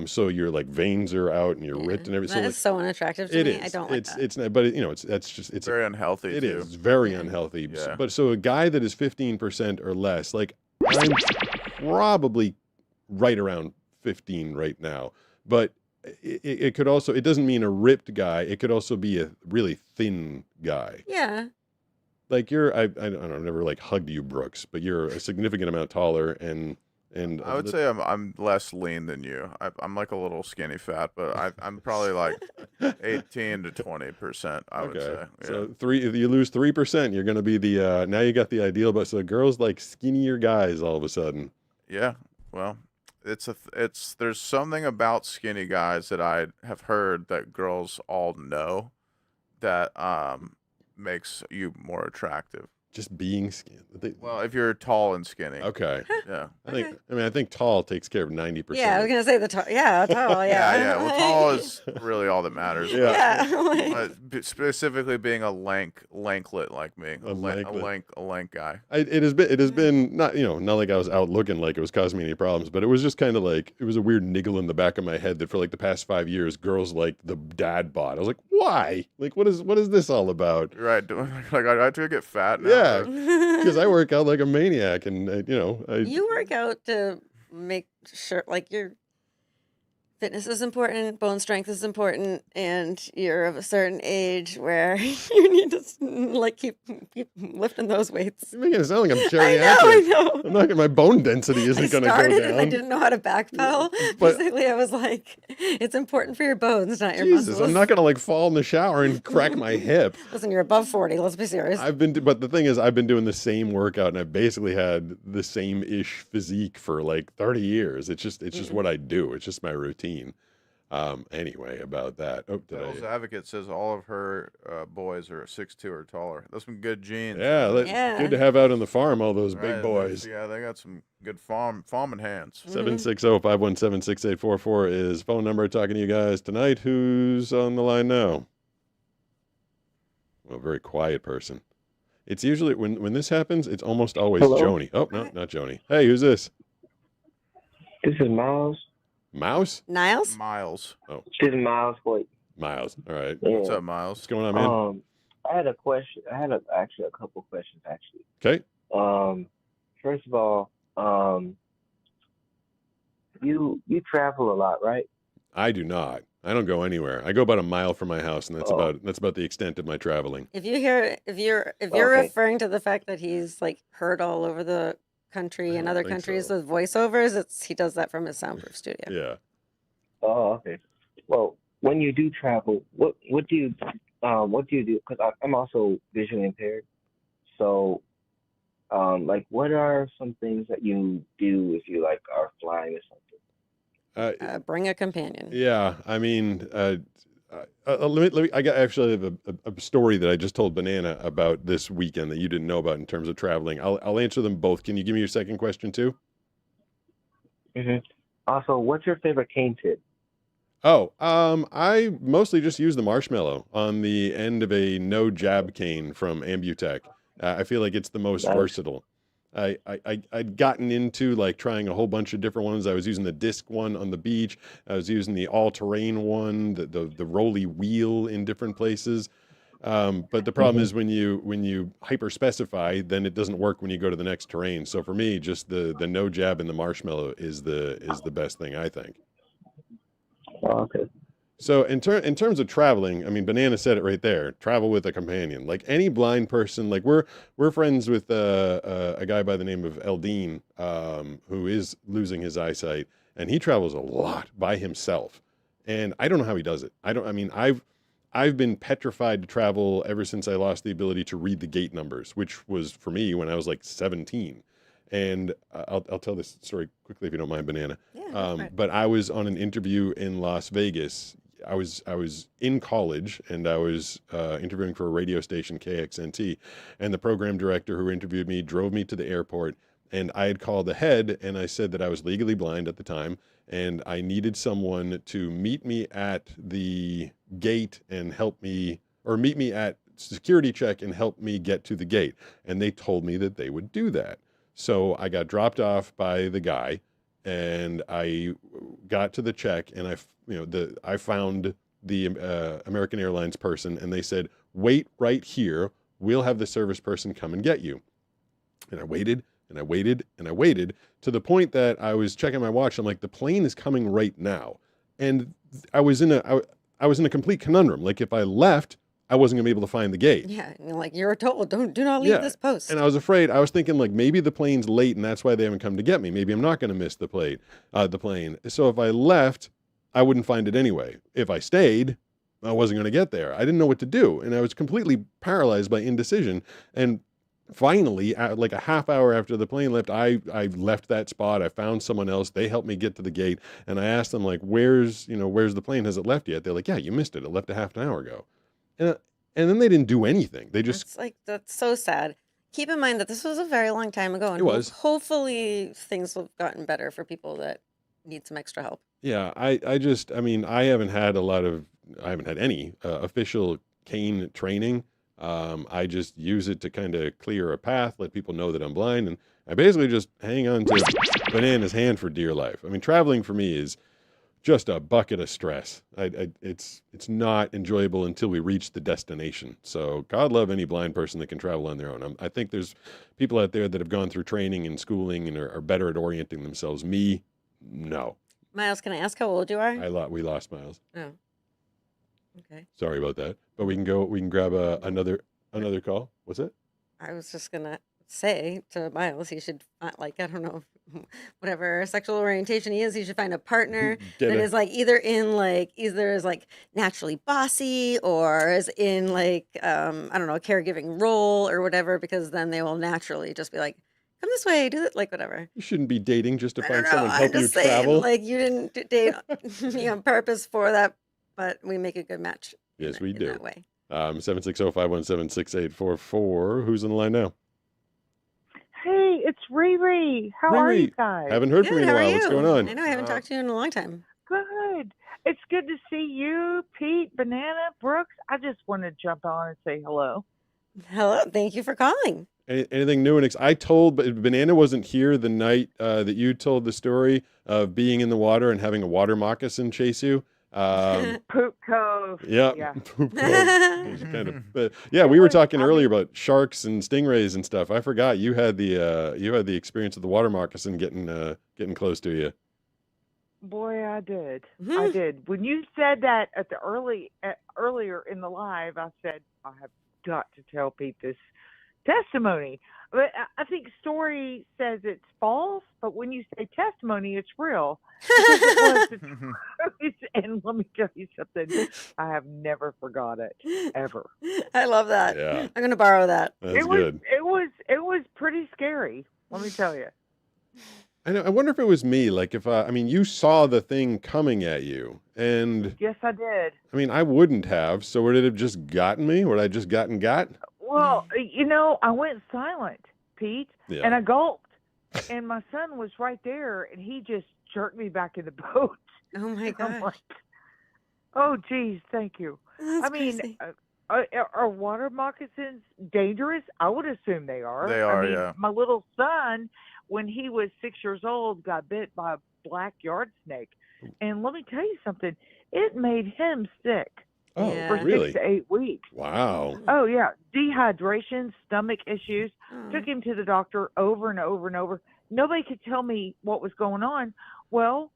So your like veins are out and you're ripped and everything. That is so unattractive to me. I don't like that. It's not, but it's very unhealthy. It too. is very unhealthy. Yeah. But so a guy that is 15% or less, like I'm probably right around 15 right now, but it could also, it doesn't mean a ripped guy. It could also be a really thin guy. Yeah. Like I don't know, I've never like hugged you, Brooks, but you're a significant amount taller and I would say I'm less lean than you. I'm like a little skinny fat, but I'm probably like 18 to 20%. I would say. Yeah. So if you lose 3%, you're going to be the now you got the ideal. But so girls like skinnier guys all of a sudden. Yeah. Well, there's something about skinny guys that I have heard that girls all know that makes you more attractive. Just being skinny. Well, if you're tall and skinny. Okay. Yeah. I think tall takes care of 90%. Yeah, I was gonna say tall. Yeah, tall. Yeah. Yeah. Well, tall is really all that matters. Yeah. But specifically being a lanklet like me, a lank guy. It has been not not like I was out looking like it was causing me any problems, but it was just kind of like it was a weird niggle in the back of my head that for like the past 5 years, girls like the dad bod. I was like, why? Like, what is this all about? Right. Like I have to get fat now. Yeah, because I work out like a maniac, and you work out to make sure, like, your fitness is important, bone strength is important, and you're of a certain age where you need to like keep lifting those weights. You're making it sound like I'm geriatric. I know. I'm not gonna, my bone density isn't going to go down. And I didn't know how to backpedal. But- Basically, I was like, it's important for your bones, not your Jesus, muscles. I'm not going to like fall in the shower and crack my hip. Listen, you're above 40. Let's be serious. But the thing is, I've been doing the same workout, and I've basically had the same-ish physique for like 30 years. It's just what I do. It's just my routine. Anyway, about that. Oh, Devil's Advocate says all of her boys are 6'2" or taller. That's some good genes. Yeah, good to have out on the farm, all those big Right, boys. Yeah, they got some good farming hands. 760-517-6844 is phone number talking to you guys tonight. Who's on the line now? Well, very quiet person. It's usually, when this happens, it's almost always Hello? Joni. Oh, no, not Joni. Hey, who's this? This is Miles. Mouse? Niles? Miles. Oh. This is Miles. Wait. Miles. All right. Yeah. What's up, Miles? What's going on, man? I had a question. I had actually a couple questions, actually. Okay. First of all, you travel a lot, right? I do not. I don't go anywhere. I go about a mile from my house, and that's about the extent of my traveling. If you're referring to the fact that he's like heard all over the country and other countries with voiceovers, he does that from his soundproof studio. Yeah. Oh, okay. Well, when you do travel, what do you do? Because I'm also visually impaired. So, like, what are some things that you do if you like are flying or something? Bring a companion. Yeah, I mean, let me. I actually have a story that I just told Banana about this weekend that you didn't know about in terms of traveling. I'll answer them both. Can you give me your second question too? Mm-hmm. Also, what's your favorite cane tip? Oh, I mostly just use the marshmallow on the end of a no jab cane from Ambutech. I feel like it's the most versatile. I'd gotten into like trying a whole bunch of different ones. I was using the disc one on the beach. I was using the all-terrain one, the rolly wheel in different places. But the problem is when you hyper specify, then it doesn't work when you go to the next terrain. So for me, just the no jab and the marshmallow is the best thing, I think. Oh, okay. So in terms of traveling, I mean, Banana said it right there. Travel with a companion. Like any blind person, like we're friends with a guy by the name of Eldine, who is losing his eyesight, and he travels a lot by himself. And I don't know how he does it. I've been petrified to travel ever since I lost the ability to read the gate numbers, which was for me when I was like 17. And I'll tell this story quickly if you don't mind, Banana. Yeah, but I was on an interview in Las Vegas. I was in college and I was interviewing for a radio station, KXNT, and the program director who interviewed me drove me to the airport, and I had called ahead and I said that I was legally blind at the time and I needed someone to meet me at the gate and help me, or meet me at security check and help me get to the gate. And they told me that they would do that. So I got dropped off by the guy and I got to the check and I found the American Airlines person and they said, wait right here. We'll have the service person come and get you. And I waited and I waited and I waited to the point that I was checking my watch. I'm like, the plane is coming right now. And I was in a complete conundrum. Like if I left, I wasn't gonna be able to find the gate. Yeah, like you're told, do not leave this post. And I was afraid. I was thinking like maybe the plane's late and that's why they haven't come to get me. Maybe I'm not gonna miss the plane. So if I left, I wouldn't find it anyway. If I stayed, I wasn't gonna get there. I didn't know what to do, and I was completely paralyzed by indecision. And finally, like a half hour after the plane left, I left that spot. I found someone else. They helped me get to the gate, and I asked them like, "Where's the plane? Has it left yet?" They're like, "Yeah, you missed it. It left a half an hour ago." And then they didn't do anything. They just That's so sad. Keep in mind that this was a very long time ago, and It was. hopefully things have gotten better for people that need some extra help. Yeah, I haven't had any official cane training. I just use it to kind of clear a path, let people know that I'm blind, and I basically just hang on to Banana's hand for dear life. I mean, traveling for me is just a bucket of stress. It's not enjoyable until we reach the destination. So God love any blind person that can travel on their own. I think there's people out there that have gone through training and schooling and are better at orienting themselves. Me, no. Miles, can I ask how old you are? We lost Miles. Oh. Okay. Sorry about that. But we can grab another call. What's it? I was just gonna say to Miles, he should I don't know, whatever sexual orientation he is, he should find a partner that is like either is like naturally bossy or is in like I don't know, a caregiving role or whatever, because then they will naturally just be like, come this way, do it, like whatever. You shouldn't be dating just to find someone I'm helping you just saying, travel. like you didn't date me on purpose for that, but we make a good match. Yes, we do. That way. 760-517-6844. Who's on the line now? Hey, it's Riri. How are you guys? Haven't heard from you in a while. What's going on? I know I haven't talked to you in a long time. Good. It's good to see you, Pete, Banana, Brooks. I just want to jump on and say hello. Hello. Thank you for calling. Anything new? I told, but Banana wasn't here the night that you told the story of being in the water and having a water moccasin chase you. Poop Cove. Yeah. Poop Cove. We were talking earlier about sharks and stingrays and stuff. I forgot you had the experience of the water moccasin getting close to you. Boy, I did. I did. When you said that at the earlier in the live, I said I have got to tell Pete this testimony. But I think story says it's false, but when you say testimony, it's real. And let me tell you something. I have never forgot it, ever. I love that. Yeah. I'm going to borrow that. That's good. It was pretty scary, let me tell you. I wonder if it was me. Like if you saw the thing coming at you, and yes, I did. I mean, I wouldn't have. So would it have just gotten me? Would I just got? Well, I went silent, Pete, and I gulped, and my son was right there, and he just jerked me back in the boat. Oh my gosh! Like, oh, geez, thank you. That's crazy. Are water moccasins dangerous? I would assume they are. They are, I mean, yeah. my little son, when he was 6 years old, got bit by a black yard snake. And let me tell you something, it made him sick Oh, for really? 6 to 8 weeks. Wow. Oh, yeah. Dehydration, stomach issues. Oh. Took him to the doctor over and over and over. Nobody could tell me what was going on. Well,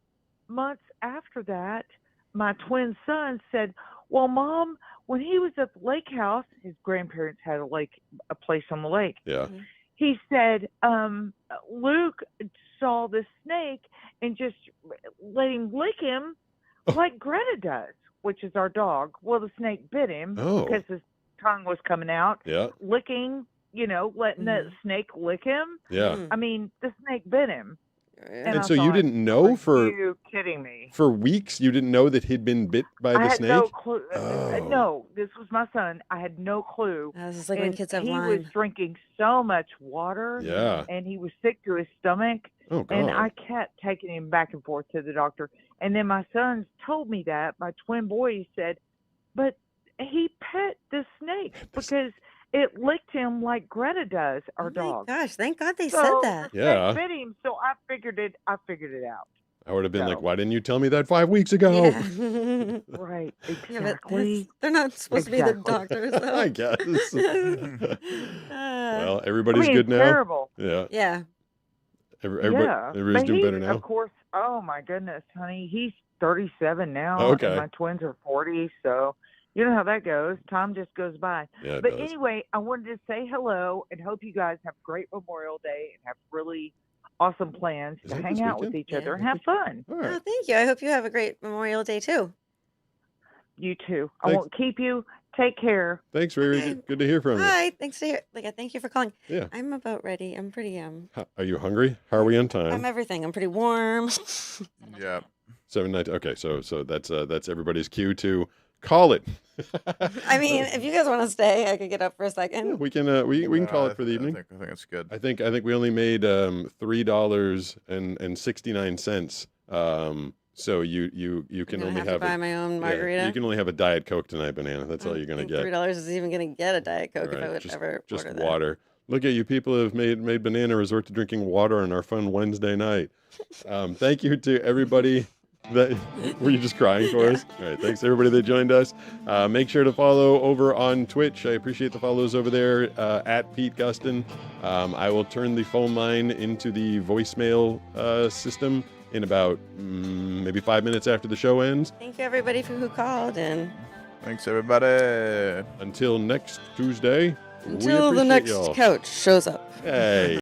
months after that, my twin son said, well, Mom, when he was at the lake house, his grandparents had a place on the lake. Yeah. He said, Luke saw the snake and just let him lick him like Greta does, which is our dog. Well, the snake bit him because his tongue was coming out. Yeah. Licking, letting the snake lick him. Yeah. I mean, the snake bit him. And I so you thought, didn't know are you kidding me? for weeks? You didn't know that he'd been bit by the I had snake? no clue. Oh. No, this was my son. I had no clue. This is like when And kids have he Lyme. was drinking so much water. Yeah. And he was sick to his stomach. Oh, God. And I kept taking him back and forth to the doctor. And then my sons told me that. My twin boy said, but he pet the snake because it licked him like Greta does, our dog. Gosh, thank God they So said that. the Yeah. snake bit him, so I figured it out. I would have been like, So- why didn't you tell me that 5 weeks ago? Yeah. Right, Yeah, but exactly. they're not supposed to be the Exactly. doctors, though. I guess. Well, everybody's I mean, good it's now. terrible. Yeah. Yeah. Everybody's but doing he, better now. Of course. Oh my goodness, honey, he's 37 now. Okay. And my twins are 40, so you know how that goes. Time just goes by. Yeah, it But does. anyway, I wanted to say hello and hope you guys have a great Memorial Day and have really awesome plans Is to that hang this out with weekend? each other and have fun. All right. Oh, thank you. I hope you have a great Memorial Day, too. You too. I Thanks. won't keep you. Take care. Thanks, Riri. Okay. Good to hear from you. Hi. Thanks to hear. Thank you for calling. Yeah. I'm about ready. I'm pretty, Are you hungry? How are we on time? I'm everything. I'm pretty warm. Yeah. 7:19. Okay, so that's everybody's cue to call it. I mean, if you guys want to stay, I could get up for a second. We can we can call it for the evening. I think it's good. I think we only made $3.69. So you can I'm only gonna have to have buy my own yeah, margarita. you can only have a Diet Coke tonight, Banana. That's all you're gonna get. $3 is even going to get a Diet Coke if All I right, would ever just order that. water. Look at you people have made Banana resort to drinking water on our fun Wednesday night. Thank you to everybody. Were you just crying for us? All right, thanks to everybody that joined us. Make sure to follow over on Twitch. I appreciate the follows over there at Pete Gustin. I will turn the phone line into the voicemail system in about maybe 5 minutes after the show ends. Thank you, everybody, who called. And Thanks, everybody. Until next Tuesday. we until the appreciate next y'all. coach shows up. Hey.